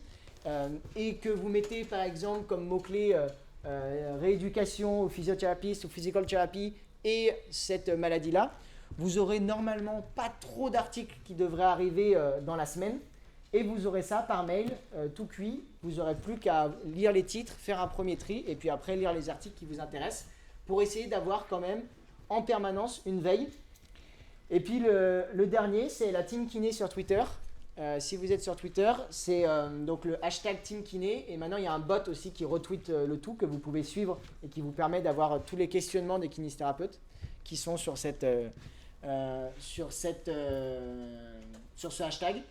et que vous mettez, par exemple, comme mot-clé rééducation ou physiothérapeute ou physical therapy et cette maladie-là, vous aurez normalement pas trop d'articles qui devraient arriver dans la semaine. Et vous aurez ça par mail, tout cuit. Vous n'aurez plus qu'à lire les titres, faire un premier tri, et puis après lire les articles qui vous intéressent, pour essayer d'avoir quand même en permanence une veille. Et puis le dernier, c'est la Team Kiné sur Twitter. Si vous êtes sur Twitter, c'est donc le hashtag Team Kiné. Et maintenant, il y a un bot aussi qui retweet le tout, que vous pouvez suivre et qui vous permet d'avoir tous les questionnements des kinésithérapeutes qui sont sur ce hashtag.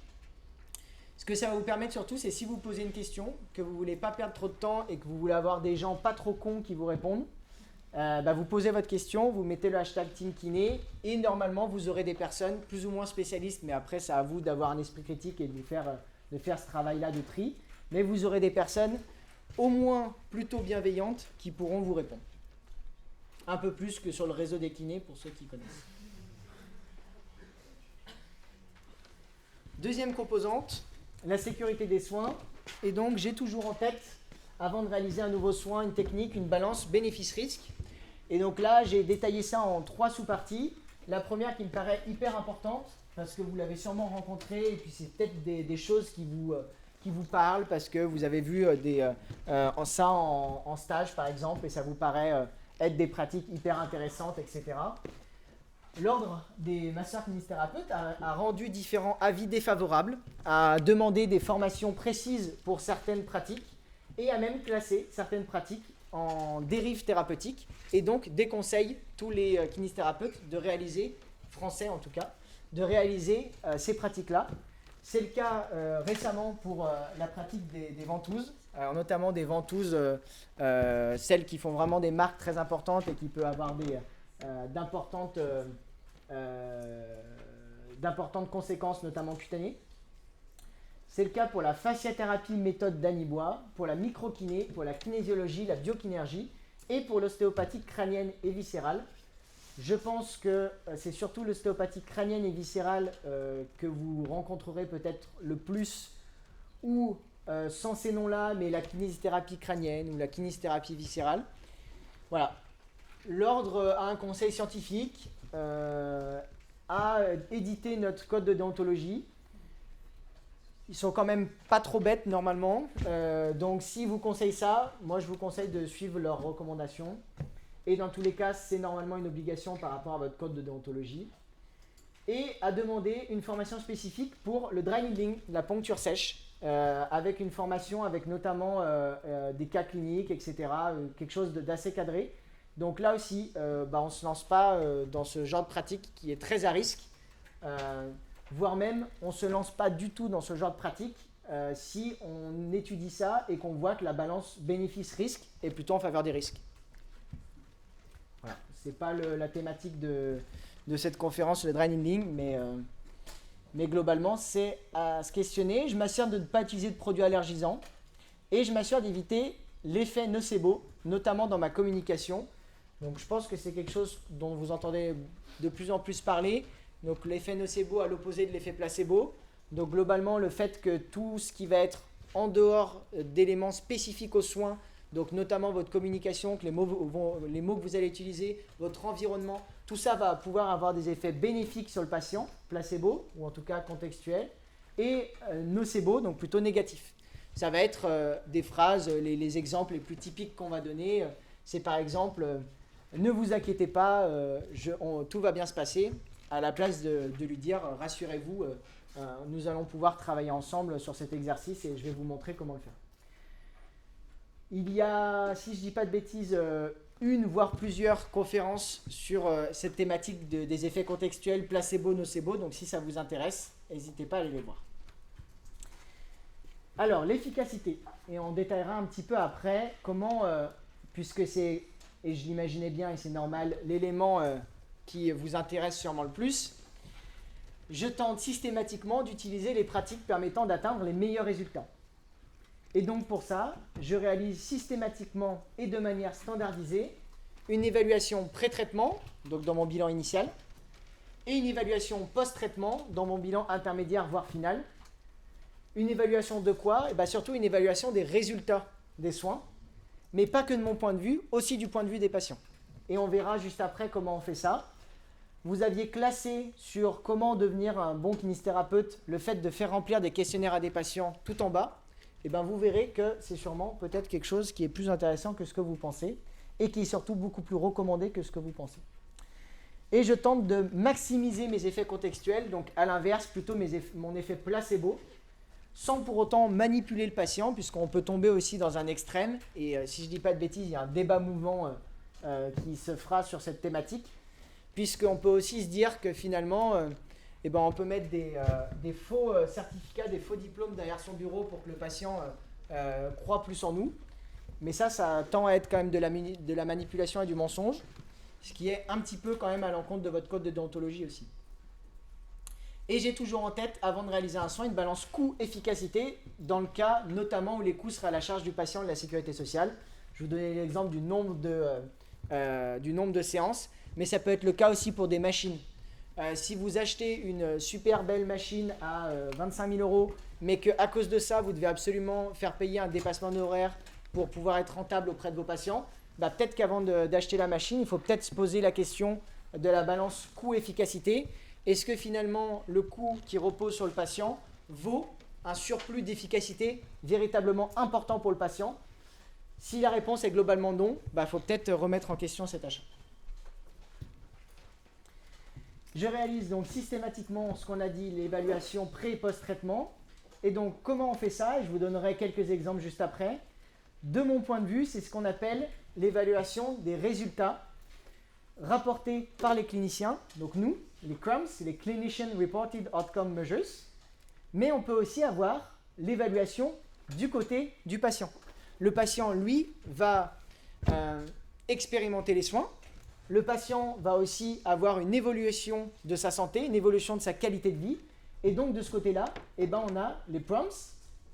Ce que ça va vous permettre surtout, c'est si vous posez une question, que vous ne voulez pas perdre trop de temps et que vous voulez avoir des gens pas trop cons qui vous répondent, vous posez votre question, vous mettez le hashtag Team Kiné et normalement vous aurez des personnes plus ou moins spécialistes, mais après c'est à vous d'avoir un esprit critique et de faire ce travail-là de tri, mais vous aurez des personnes au moins plutôt bienveillantes qui pourront vous répondre. Un peu plus que sur le réseau des kinés pour ceux qui connaissent. Deuxième composante, la sécurité des soins. Et donc, j'ai toujours en tête, avant de réaliser un nouveau soin, une technique, une balance bénéfice-risque. Et donc là, j'ai détaillé ça en 3 sous-parties. La première qui me paraît hyper importante, parce que vous l'avez sûrement rencontré, et puis c'est peut-être des choses qui vous parlent, parce que vous avez vu ça en stage, par exemple, et ça vous paraît être des pratiques hyper intéressantes, etc. L'Ordre des masseurs kinésithérapeutes a rendu différents avis défavorables, a demandé des formations précises pour certaines pratiques et a même classé certaines pratiques en dérives thérapeutiques et donc déconseille tous les kinésithérapeutes de réaliser, français en tout cas, de réaliser ces pratiques-là. C'est le cas récemment pour la pratique des ventouses, alors notamment des ventouses, celles qui font vraiment des marques très importantes et qui peuvent avoir d'importantes conséquences, notamment cutanées. C'est le cas pour la fasciathérapie méthode Dany-Bois, pour la microkiné, pour la kinésiologie, la biokinergie et pour l'ostéopathie crânienne et viscérale. Je pense que c'est surtout l'ostéopathie crânienne et viscérale que vous rencontrerez peut-être le plus, ou sans ces noms-là, mais la kinésithérapie crânienne ou la kinésithérapie viscérale. Voilà. L'Ordre a un conseil scientifique, a édité notre code de déontologie. Ils sont quand même pas trop bêtes normalement. Donc s'ils vous conseillent ça, moi je vous conseille de suivre leurs recommandations. Et dans tous les cas, c'est normalement une obligation par rapport à votre code de déontologie. Et à demander une formation spécifique pour le dry needling, la poncture sèche, avec une formation avec notamment des cas cliniques, etc. Quelque chose d'assez cadré. Donc là aussi, on ne se lance pas dans ce genre de pratique qui est très à risque. Voire même, on ne se lance pas du tout dans ce genre de pratique si on étudie ça et qu'on voit que la balance bénéfice-risque est plutôt en faveur des risques. Voilà. Ce n'est pas la thématique de cette conférence sur le dry needling, mais globalement, c'est à se questionner. Je m'assure de ne pas utiliser de produits allergisants et je m'assure d'éviter l'effet nocebo, notamment dans ma communication. Donc je pense que c'est quelque chose dont vous entendez de plus en plus parler. Donc l'effet nocebo à l'opposé de l'effet placebo. Donc globalement, le fait que tout ce qui va être en dehors d'éléments spécifiques aux soins, donc notamment votre communication, que les mots que vous allez utiliser, votre environnement, tout ça va pouvoir avoir des effets bénéfiques sur le patient, placebo, ou en tout cas contextuels, et nocebo, donc plutôt négatif. Ça va être des phrases, les exemples les plus typiques qu'on va donner, c'est par exemple ne vous inquiétez pas, tout va bien se passer, à la place de lui dire rassurez-vous, nous allons pouvoir travailler ensemble sur cet exercice et je vais vous montrer comment le faire. Il y a, si je ne dis pas de bêtises, une voire plusieurs conférences sur cette thématique des effets contextuels placebo, nocebo, donc si ça vous intéresse, n'hésitez pas à aller les voir. Alors, l'efficacité, et on détaillera un petit peu après comment, puisque c'est, et je l'imaginais bien et c'est normal, l'élément qui vous intéresse sûrement le plus, je tente systématiquement d'utiliser les pratiques permettant d'atteindre les meilleurs résultats. Et donc pour ça, je réalise systématiquement et de manière standardisée une évaluation pré-traitement, donc dans mon bilan initial, et une évaluation post-traitement dans mon bilan intermédiaire voire final. Une évaluation de quoi? Et bien surtout une évaluation des résultats des soins, mais pas que de mon point de vue, aussi du point de vue des patients. Et on verra juste après comment on fait ça. Vous aviez classé sur comment devenir un bon kinésithérapeute le fait de faire remplir des questionnaires à des patients tout en bas. Et bien vous verrez que c'est sûrement peut-être quelque chose qui est plus intéressant que ce que vous pensez et qui est surtout beaucoup plus recommandé que ce que vous pensez. Et je tente de maximiser mes effets contextuels, donc à l'inverse, plutôt mon effet placebo, sans pour autant manipuler le patient, puisqu'on peut tomber aussi dans un extrême. Et si je ne dis pas de bêtises, il y a un débat mouvant qui se fera sur cette thématique, puisqu'on peut aussi se dire que finalement, on peut mettre des faux certificats, des faux diplômes derrière son bureau pour que le patient croit plus en nous. Mais ça tend à être quand même de la manipulation et du mensonge, ce qui est un petit peu quand même à l'encontre de votre code de déontologie aussi. Et j'ai toujours en tête, avant de réaliser un soin, une balance coût-efficacité, dans le cas notamment où les coûts seraient à la charge du patient et de la sécurité sociale. Je vous donnais l'exemple du nombre de séances, mais ça peut être le cas aussi pour des machines. Si vous achetez une super belle machine à 25 000 euros, mais qu'à cause de ça, vous devez absolument faire payer un dépassement d'horaire pour pouvoir être rentable auprès de vos patients, peut-être qu'avant d'acheter la machine, il faut peut-être se poser la question de la balance coût-efficacité. Est-ce que finalement, le coût qui repose sur le patient vaut un surplus d'efficacité véritablement important pour le patient? Si la réponse est globalement non, il faut peut-être remettre en question cet achat. Je réalise donc systématiquement ce qu'on a dit, l'évaluation pré- et post-traitement. Et donc, comment on fait ça? Je vous donnerai quelques exemples juste après. De mon point de vue, c'est ce qu'on appelle l'évaluation des résultats rapportés par les cliniciens, donc nous, les CRUMS, c'est les Clinician Reported Outcome Measures, mais on peut aussi avoir l'évaluation du côté du patient. Le patient, lui, va expérimenter les soins. Le patient va aussi avoir une évolution de sa santé, une évolution de sa qualité de vie. Et donc, de ce côté-là, on a les PROMS,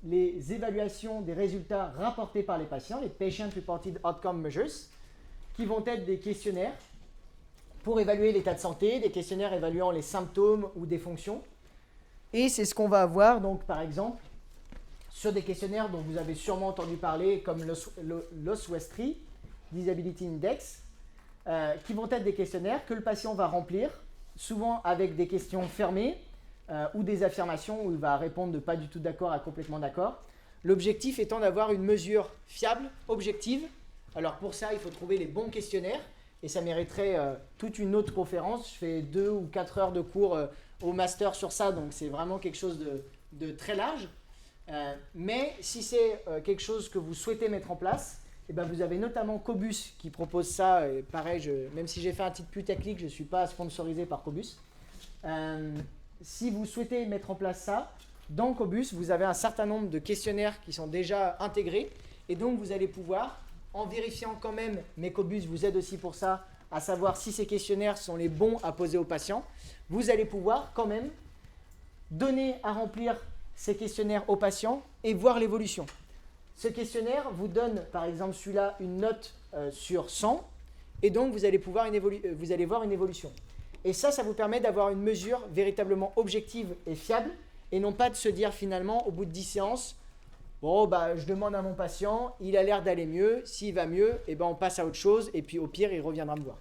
les évaluations des résultats rapportés par les patients, les Patient Reported Outcome Measures, qui vont être des questionnaires pour évaluer l'état de santé, des questionnaires évaluant les symptômes ou des fonctions. Et c'est ce qu'on va avoir, donc, par exemple, sur des questionnaires dont vous avez sûrement entendu parler, comme l'OSWESTRI, Disability Index, qui vont être des questionnaires que le patient va remplir, souvent avec des questions fermées ou des affirmations où il va répondre de pas du tout d'accord à complètement d'accord. L'objectif étant d'avoir une mesure fiable, objective. Alors pour ça, il faut trouver les bons questionnaires et ça mériterait toute une autre conférence. Je fais 2 ou 4 heures de cours au master sur ça, donc c'est vraiment quelque chose de très large. Mais si c'est quelque chose que vous souhaitez mettre en place, vous avez notamment Cobus qui propose ça. Et pareil, même si j'ai fait un titre putaclic, je ne suis pas sponsorisé par Cobus. Si vous souhaitez mettre en place ça, dans Cobus, vous avez un certain nombre de questionnaires qui sont déjà intégrés. Et donc, vous allez pouvoir, en vérifiant quand même, mais Cobus vous aide aussi pour ça, à savoir si ces questionnaires sont les bons à poser aux patients, vous allez pouvoir quand même donner à remplir ces questionnaires aux patients et voir l'évolution. Ce questionnaire vous donne, par exemple, celui-là, une note sur 100, et donc vous allez voir une évolution. Et ça vous permet d'avoir une mesure véritablement objective et fiable, et non pas de se dire finalement, au bout de 10 séances, bon, je demande à mon patient, il a l'air d'aller mieux, s'il va mieux, on passe à autre chose, et puis au pire, il reviendra me voir.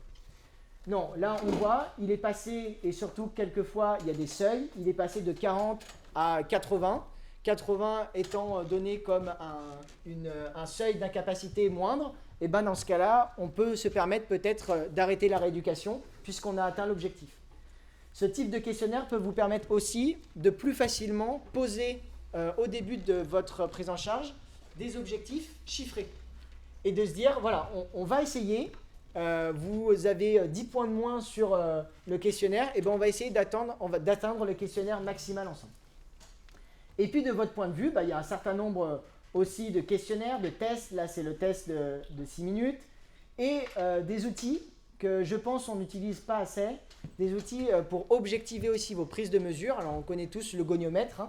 Non, là on voit, il est passé, et surtout quelquefois il y a des seuils, il est passé de 40 à 80. 80 étant donné comme un seuil d'incapacité moindre, et ben dans ce cas-là, on peut se permettre peut-être d'arrêter la rééducation puisqu'on a atteint l'objectif. Ce type de questionnaire peut vous permettre aussi de plus facilement poser au début de votre prise en charge des objectifs chiffrés et de se dire, voilà, on va essayer, vous avez 10 points de moins sur le questionnaire, et ben on va essayer d'atteindre le questionnaire maximal ensemble. Et puis de votre point de vue, il y a un certain nombre aussi de questionnaires, de tests. Là, c'est le test de 6 minutes. Et des outils que je pense on n'utilise pas assez. Des outils pour objectiver aussi vos prises de mesure. Alors, on connaît tous le goniomètre.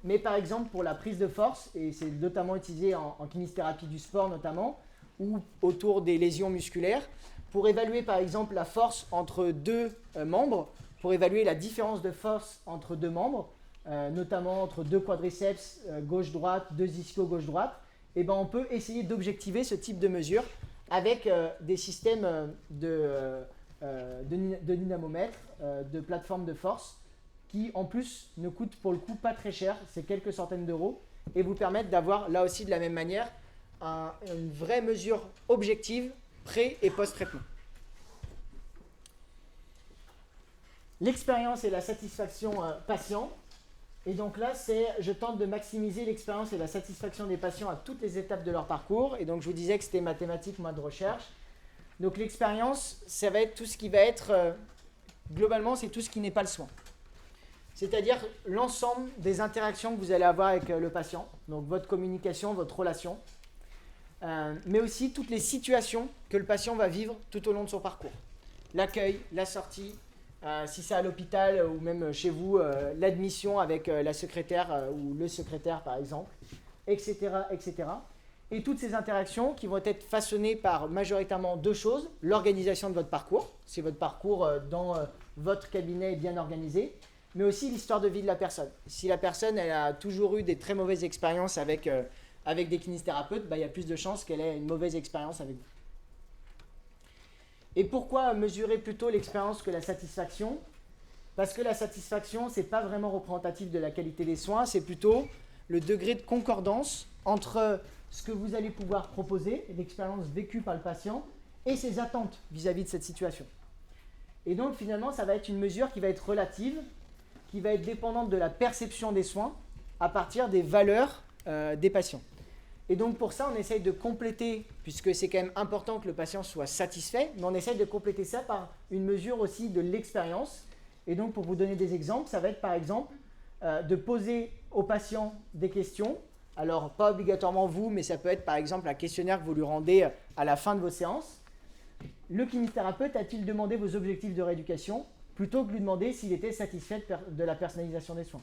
Mais par exemple, pour la prise de force, et c'est notamment utilisé en kinésithérapie du sport notamment, ou autour des lésions musculaires, pour évaluer par exemple la force entre deux membres, pour évaluer la différence de force entre deux membres, notamment entre deux quadriceps gauche-droite, deux ischios gauche-droite, et ben on peut essayer d'objectiver ce type de mesure avec des systèmes de dynamomètres, de plateformes de force, qui en plus ne coûtent pour le coup pas très cher, c'est quelques centaines d'euros, et vous permettent d'avoir là aussi de la même manière une vraie mesure objective pré- et post-traitement. L'expérience et la satisfaction patient. Et donc là, je tente de maximiser l'expérience et la satisfaction des patients à toutes les étapes de leur parcours. Et donc je vous disais que c'était mathématique, moi de recherche. Donc l'expérience, ça va être tout ce qui va être, globalement, c'est tout ce qui n'est pas le soin. C'est-à-dire l'ensemble des interactions que vous allez avoir avec le patient, donc votre communication, votre relation, mais aussi toutes les situations que le patient va vivre tout au long de son parcours. L'accueil, la sortie, si c'est à l'hôpital ou même chez vous, l'admission avec la secrétaire ou le secrétaire par exemple, etc., etc. Et toutes ces interactions qui vont être façonnées par majoritairement deux choses. L'organisation de votre parcours, si votre parcours dans votre cabinet est bien organisé, mais aussi l'histoire de vie de la personne. Si la personne elle a toujours eu des très mauvaises expériences avec des kinésithérapeutes, il y a plus de chances qu'elle ait une mauvaise expérience avec vous. Et pourquoi mesurer plutôt l'expérience que la satisfaction ? Parce que la satisfaction, ce n'est pas vraiment représentatif de la qualité des soins, c'est plutôt le degré de concordance entre ce que vous allez pouvoir proposer, l'expérience vécue par le patient, et ses attentes vis-à-vis de cette situation. Et donc finalement, ça va être une mesure qui va être relative, qui va être dépendante de la perception des soins à partir des valeurs des patients. Et donc pour ça, on essaye de compléter, puisque c'est quand même important que le patient soit satisfait, mais on essaye de compléter ça par une mesure aussi de l'expérience. Et donc pour vous donner des exemples, ça va être par exemple de poser au patient des questions. Alors pas obligatoirement vous, mais ça peut être par exemple un questionnaire que vous lui rendez à la fin de vos séances. Le kinésithérapeute a-t-il demandé vos objectifs de rééducation plutôt que de lui demander s'il était satisfait de la personnalisation des soins.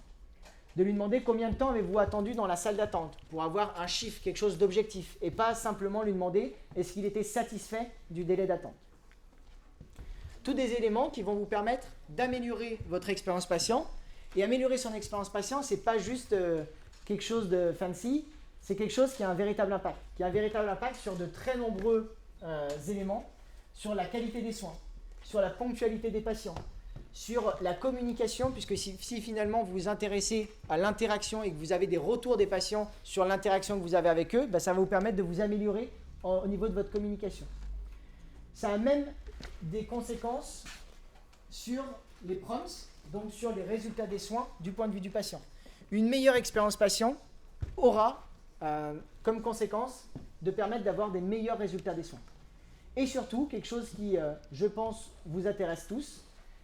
De lui demander combien de temps avez-vous attendu dans la salle d'attente pour avoir un chiffre, quelque chose d'objectif, et pas simplement lui demander est-ce qu'il était satisfait du délai d'attente. Tous des éléments qui vont vous permettre d'améliorer votre expérience patient. Et améliorer son expérience patient, ce n'est pas juste quelque chose de fancy, c'est quelque chose qui a un véritable impact. Qui a un véritable impact sur de très nombreux éléments, sur la qualité des soins, sur la ponctualité des patients, sur la communication, puisque si finalement vous vous intéressez à l'interaction et que vous avez des retours des patients sur l'interaction que vous avez avec eux, ça va vous permettre de vous améliorer au niveau de votre communication. Ça a même des conséquences sur les prompts, donc sur les résultats des soins du point de vue du patient. Une meilleure expérience patient aura comme conséquence de permettre d'avoir des meilleurs résultats des soins. Et surtout, quelque chose qui, je pense, vous intéresse tous,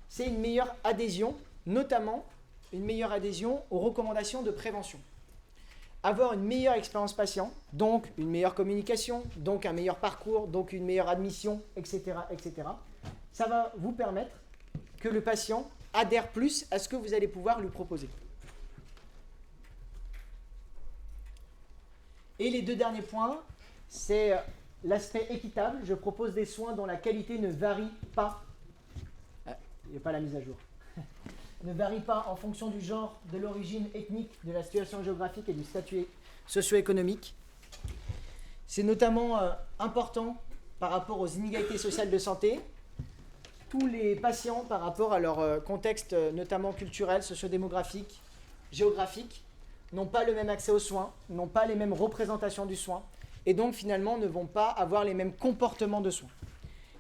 c'est une meilleure adhésion, notamment une meilleure adhésion aux recommandations de prévention. Avoir une meilleure expérience patient, donc une meilleure communication, donc un meilleur parcours, donc une meilleure admission, etc., etc., ça va vous permettre que le patient adhère plus à ce que vous allez pouvoir lui proposer. Et les deux derniers points, c'est l'aspect équitable. Je propose des soins dont la qualité ne varie pas. Il n'y a pas la mise à jour. Ne varie pas en fonction du genre, de l'origine ethnique, de la situation géographique et du statut socio-économique. C'est notamment important par rapport aux inégalités sociales de santé. tous les patients par rapport à leur contexte, notamment culturel, sociodémographique, géographique, n'ont pas le même accès aux soins, n'ont pas les mêmes représentations du soin, et donc finalement ne vont pas avoir les mêmes comportements de soins.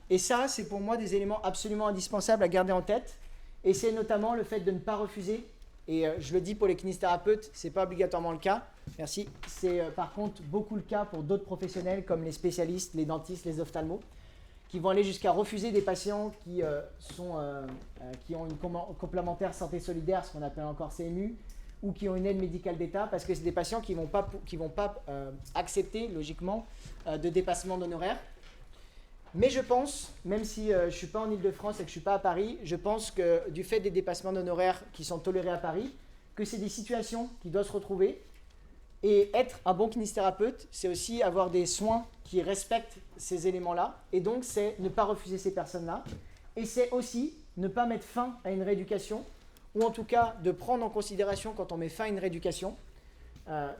Et ça, c'est pour moi des éléments absolument indispensables à garder en tête, et c'est notamment le fait de ne pas refuser, et je le dis pour les kinésithérapeutes, ce n'est pas obligatoirement le cas, merci, c'est par contre beaucoup le cas pour d'autres professionnels comme les spécialistes, les dentistes, les ophtalmos, qui vont aller jusqu'à refuser des patients qui ont une complémentaire santé solidaire, ce qu'on appelle encore CMU, ou qui ont une aide médicale d'État, parce que c'est des patients qui ne vont pas accepter, logiquement, de dépassement d'honoraires. Mais je pense, même si je ne suis pas en Ile-de-France et que je ne suis pas à Paris, je pense que du fait des dépassements d'honoraires qui sont tolérés à Paris, que c'est des situations qui doivent se retrouver. Et être un bon kinésithérapeute, c'est aussi avoir des soins qui respectent ces éléments-là. Et donc, c'est ne pas refuser ces personnes-là. Et c'est aussi ne pas mettre fin à une rééducation, ou en tout cas de prendre en considération, quand on met fin à une rééducation,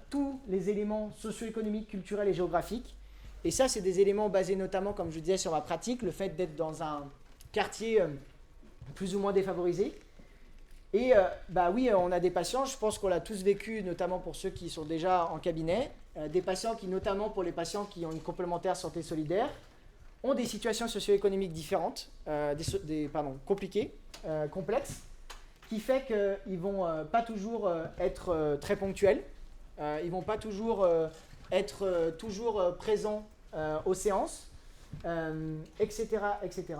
tous les éléments socio-économiques, culturels et géographiques. Et ça, c'est des éléments basés notamment, comme je disais, sur ma pratique, le fait d'être dans un quartier plus ou moins défavorisé. Et oui, on a des patients, je pense qu'on l'a tous vécu, notamment pour ceux qui sont déjà en cabinet, des patients qui, notamment pour les patients qui ont une complémentaire santé solidaire, ont des situations socio-économiques différentes, compliquées, complexes, qui fait qu'ils ne vont pas toujours être très ponctuels, ils ne vont pas toujours être toujours présents aux séances, etc., etc.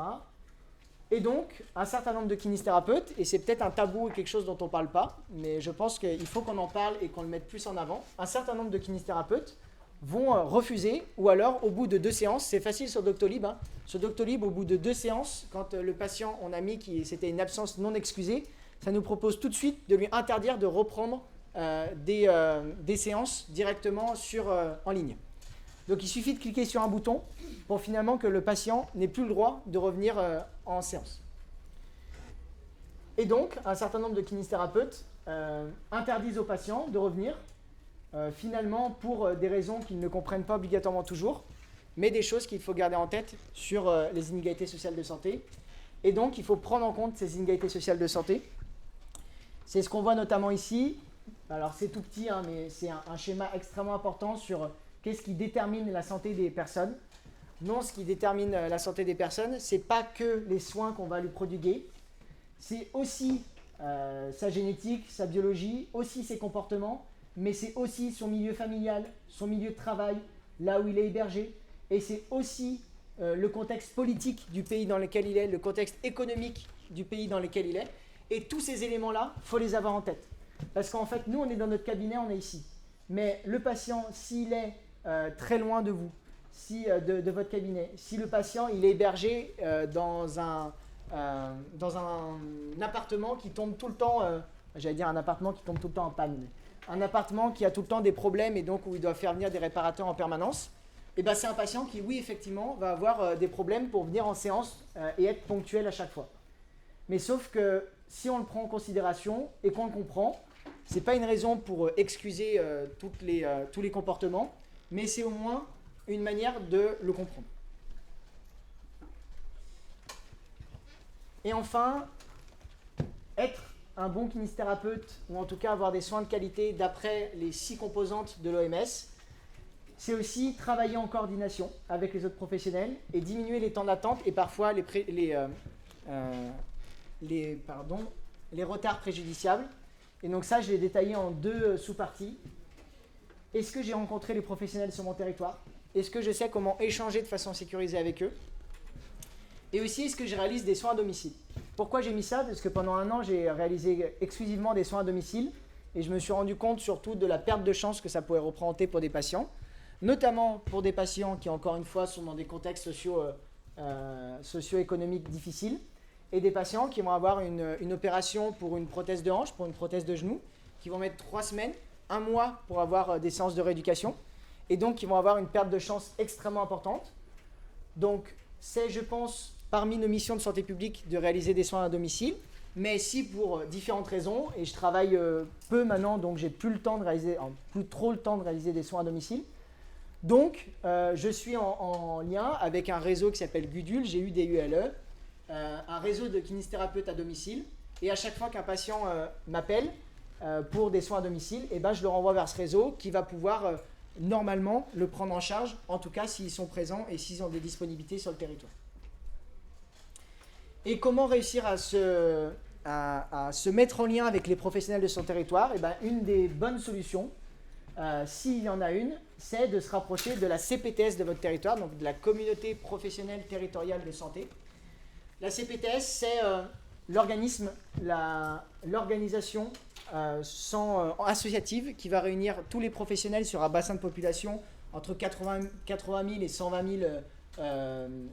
Et donc, un certain nombre de kinésithérapeutes, et c'est peut-être un tabou et quelque chose dont on ne parle pas, mais je pense qu'il faut qu'on en parle et qu'on le mette plus en avant, un certain nombre de kinésithérapeutes vont refuser, ou alors au bout de 2 séances, c'est facile sur Doctolib, sur Doctolib, au bout de 2 séances, quand le patient, on a mis que c'était une absence non excusée, ça nous propose tout de suite de lui interdire de reprendre des séances directement en ligne. Donc il suffit de cliquer sur un bouton pour finalement que le patient n'ait plus le droit de revenir en séance. Et donc, un certain nombre de kinésithérapeutes interdisent aux patients de revenir, finalement pour des raisons qu'ils ne comprennent pas obligatoirement toujours, mais des choses qu'il faut garder en tête sur les inégalités sociales de santé. Et donc, il faut prendre en compte ces inégalités sociales de santé. C'est ce qu'on voit notamment ici. Alors, c'est tout petit, mais c'est un schéma extrêmement important sur qu'est-ce qui détermine la santé des personnes. Non, ce qui détermine la santé des personnes, ce n'est pas que les soins qu'on va lui prodiguer, c'est aussi sa génétique, sa biologie, aussi ses comportements, mais c'est aussi son milieu familial, son milieu de travail, là où il est hébergé, et c'est aussi le contexte politique du pays dans lequel il est, le contexte économique du pays dans lequel il est, et tous ces éléments-là, il faut les avoir en tête. Parce qu'en fait, nous, on est dans notre cabinet, on est ici. Mais le patient, s'il est très loin de vous, de votre cabinet, si le patient il est hébergé dans un appartement qui tombe tout le temps, j'allais dire un appartement qui tombe tout le temps en panne, mais un appartement qui a tout le temps des problèmes et donc où il doit faire venir des réparateurs en permanence, et c'est un patient qui, oui, effectivement, va avoir des problèmes pour venir en séance et être ponctuel à chaque fois. Mais sauf que si on le prend en considération et qu'on le comprend, ce n'est pas une raison pour excuser tous les comportements, mais c'est au moins une manière de le comprendre. Et enfin, être un bon kinésithérapeute, ou en tout cas avoir des soins de qualité d'après les 6 composantes de l'OMS, c'est aussi travailler en coordination avec les autres professionnels et diminuer les temps d'attente et parfois les retards préjudiciables. Et donc ça, je l'ai détaillé en 2 sous-parties. Est-ce que j'ai rencontré les professionnels sur mon territoire ? Est-ce que je sais comment échanger de façon sécurisée avec eux ? Et aussi, est-ce que je réalise des soins à domicile ? Pourquoi j'ai mis ça ? Parce que pendant 1 an, j'ai réalisé exclusivement des soins à domicile et je me suis rendu compte surtout de la perte de chance que ça pouvait représenter pour des patients, notamment pour des patients qui, encore une fois, sont dans des contextes socio-économiques difficiles et des patients qui vont avoir une opération pour une prothèse de hanche, pour une prothèse de genou, qui vont mettre 3 semaines, 1 mois pour avoir des séances de rééducation et donc qui vont avoir une perte de chance extrêmement importante. Donc, c'est, je pense, parmi nos missions de santé publique de réaliser des soins à domicile, mais si pour différentes raisons, et je travaille peu maintenant, donc j'ai plus trop le temps de réaliser des soins à domicile. Donc, je suis en lien avec un réseau qui s'appelle GUDUL, GUDULE, un réseau de kinésithérapeutes à domicile. Et à chaque fois qu'un patient m'appelle pour des soins à domicile, eh ben, je le renvoie vers ce réseau qui va pouvoir normalement le prendre en charge, en tout cas s'ils sont présents et s'ils ont des disponibilités sur le territoire. Et comment réussir à se mettre en lien avec les professionnels de son territoire? Eh ben, une des bonnes solutions, s'il y en a une, c'est de se rapprocher de la CPTS de votre territoire, donc de la Communauté Professionnelle Territoriale de Santé. La CPTS, c'est l'organisme, l'organisation associative qui va réunir tous les professionnels sur un bassin de population entre 80 000 et 120 000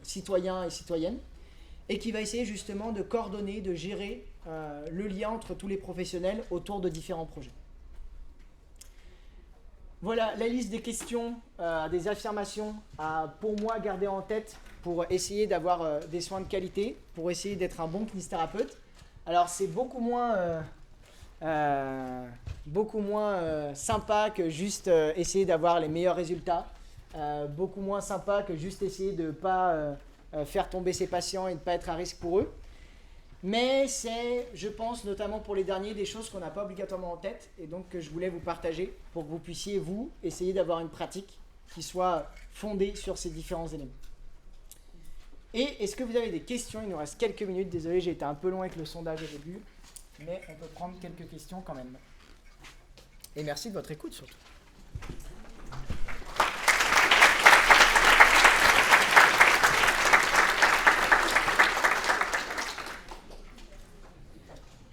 citoyens et citoyennes, et qui va essayer justement de coordonner, de gérer le lien entre tous les professionnels autour de différents projets. Voilà la liste des questions, des affirmations à, pour moi, garder en tête pour essayer d'avoir des soins de qualité, pour essayer d'être un bon kinésithérapeute. Alors c'est beaucoup moins sympa que juste essayer d'avoir les meilleurs résultats, beaucoup moins sympa que juste essayer de ne pas faire tomber ses patients et de ne pas être à risque pour eux. Mais c'est, je pense, notamment pour les derniers, des choses qu'on n'a pas obligatoirement en tête et donc que je voulais vous partager pour que vous puissiez, vous, essayer d'avoir une pratique qui soit fondée sur ces différents éléments. Et est-ce que vous avez des questions? Il nous reste quelques minutes. Désolé, j'ai été un peu loin avec le sondage au début, mais on peut prendre quelques questions quand même. Et merci de votre écoute surtout.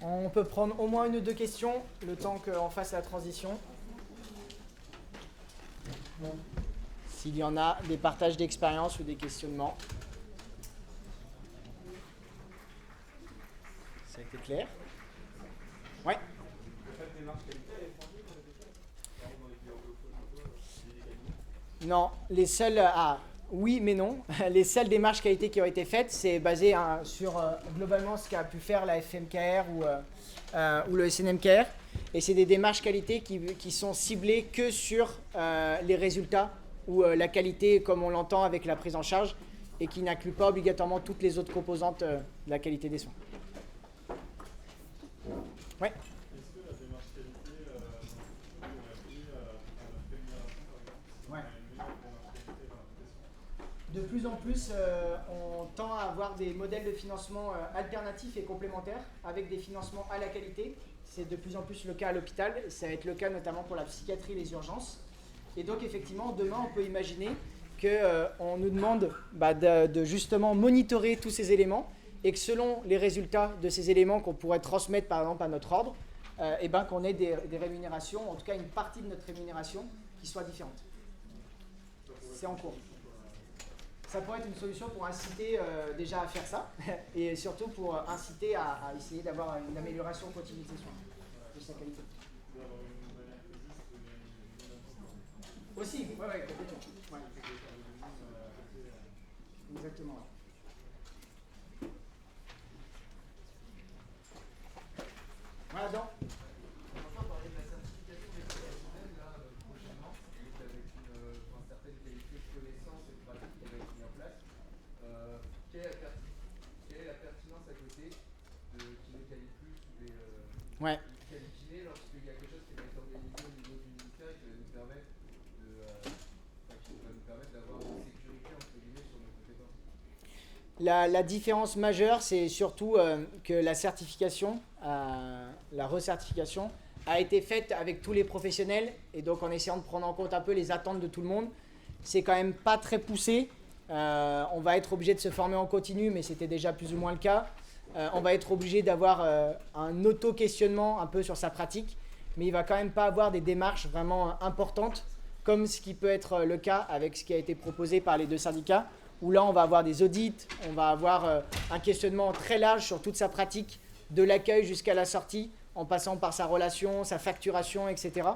On peut prendre au moins une ou deux questions, le temps qu'on fasse la transition. S'il y en a, des partages d'expérience ou des questionnements. Ça a été clair? Ouais. Non, les seuls... oui, mais non. Les seules démarches qualité qui ont été faites, c'est basé sur globalement ce qu'a pu faire la FMKR ou le SNMKR. Et c'est des démarches qualité qui sont ciblées que sur les résultats ou la qualité comme on l'entend avec la prise en charge et qui n'incluent pas obligatoirement toutes les autres composantes de la qualité des soins. Ouais. Est-ce que la démarche qualité peut appuyer à la féminisation, par exemple? De plus en plus, on tend à avoir des modèles de financement alternatifs et complémentaires avec des financements à la qualité. C'est de plus en plus le cas à l'hôpital. Ça va être le cas notamment pour la psychiatrie et les urgences. Et donc effectivement, demain, on peut imaginer qu'on nous demande de justement monitorer tous ces éléments et que selon les résultats de ces éléments qu'on pourrait transmettre par exemple à notre ordre, qu'on ait des rémunérations, en tout cas une partie de notre rémunération qui soit différente. C'est en cours. Ça pourrait être une solution pour inciter déjà à faire ça et surtout pour inciter à essayer d'avoir une amélioration continue de ses soins, de sa qualité. Aussi, ouais, complètement. Ouais. Exactement. Voilà, donc. Ouais. Lorsqu'il y a quelque chose qui va être organisé au niveau du ministère et qui va nous permettre d'avoir une sécurité entre guillemets sur nos compétences. La différence majeure, c'est surtout que la certification, la recertification, a été faite avec tous les professionnels et donc en essayant de prendre en compte un peu les attentes de tout le monde. C'est quand même pas très poussé. On va être obligé de se former en continu, mais c'était déjà plus ou moins le cas. On va être obligé d'avoir un auto-questionnement un peu sur sa pratique, mais il ne va quand même pas avoir des démarches vraiment importantes, comme ce qui peut être le cas avec ce qui a été proposé par les deux syndicats, où là on va avoir des audits, on va avoir un questionnement très large sur toute sa pratique, de l'accueil jusqu'à la sortie, en passant par sa relation, sa facturation, etc.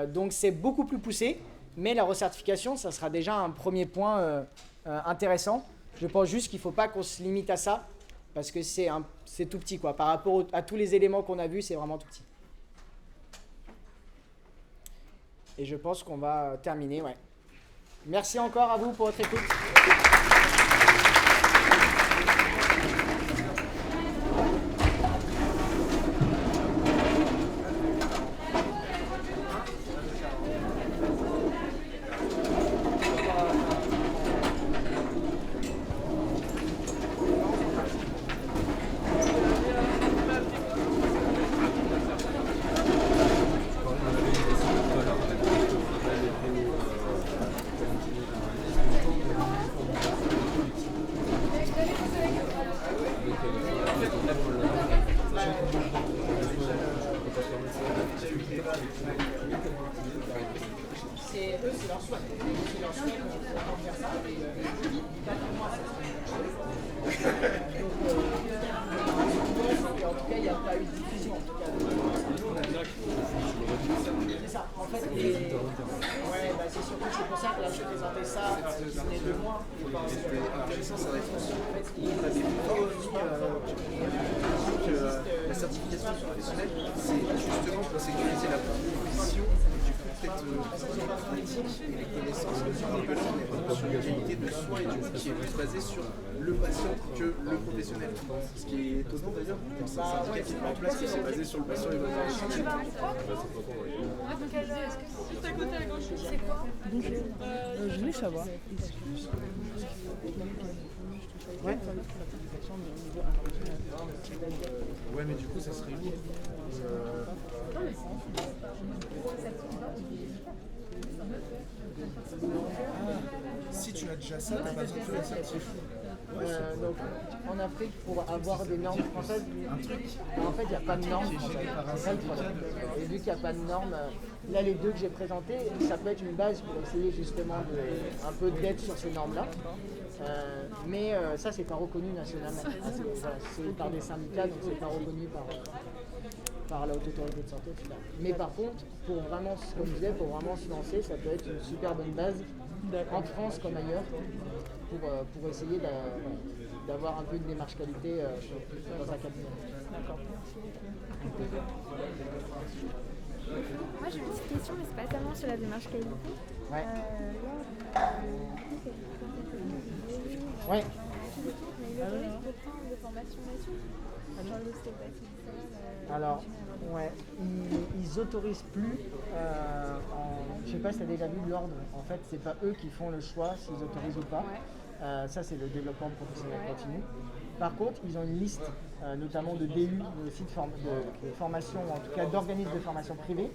Donc c'est beaucoup plus poussé, mais la recertification, ça sera déjà un premier point intéressant. Je pense juste qu'il ne faut pas qu'on se limite à ça, parce que c'est tout petit, quoi. Par rapport à tous les éléments qu'on a vus, c'est vraiment tout petit. Et je pense qu'on va terminer, ouais. Merci encore à vous pour votre écoute. C'est eux, c'est leur souhait. C'est leur souhait qu'on va faire ça. Et pas pour moi, ça serait une chose. Donc, en tout cas, il n'y a pas eu de diffusion. En tout cas, c'est ça. En fait, ouais, bah, c'est surtout c'est pour ça que là, je présentais ça, qui venait de moi. Intéressant sa réponse. En fait, il a fait que la certification professionnelle, c'est justement pour sécuriser la profession du peut-être l'éthique et les connaissances sur l'utilité de soins et du coup qui est plus basé sur le patient que le professionnel. Ce qui est étonnant d'ailleurs, c'est un syndicat qui est en place qui est basé sur le patient et le professionnel. Juste à côté à gauche. C'est quoi? Je voulais savoir. Ouais. Ouais, mais du coup, ça serait lourd. Si tu as déjà ça, t'as pas besoin de la certif. Donc, en Afrique, pour avoir des normes françaises, en fait, il n'y a pas de normes françaises. C'est ça le problème. Et vu qu'il n'y a pas de normes, là, les deux que j'ai présentés, ça peut être une base pour essayer justement un peu d'être sur ces normes-là. Mais ça, c'est pas reconnu nationalement. C'est par des syndicats, donc c'est pas reconnu par la haute autorité de santé, etc. Mais par contre, pour vraiment, comme je disais, pour vraiment se lancer, ça peut être une super bonne base en France comme ailleurs pour essayer d'avoir un peu une démarche qualité dans un cabinet. D'accord. Moi j'ai une petite question, mais c'est pas tellement sur la démarche qualité. Ouais. Ouais. Mais le risque de prendre de formation là-dessus, genre l'ostéopathie, ça. Alors, ouais, ils autorisent plus. Je sais pas si tu as déjà vu l'ordre. En fait, c'est pas eux qui font le choix s'ils autorisent ou pas. Ça, c'est le développement professionnel continu. Par contre, ils ont une liste, notamment de DU, de sites de formation, ou en tout cas d'organismes de formation privés,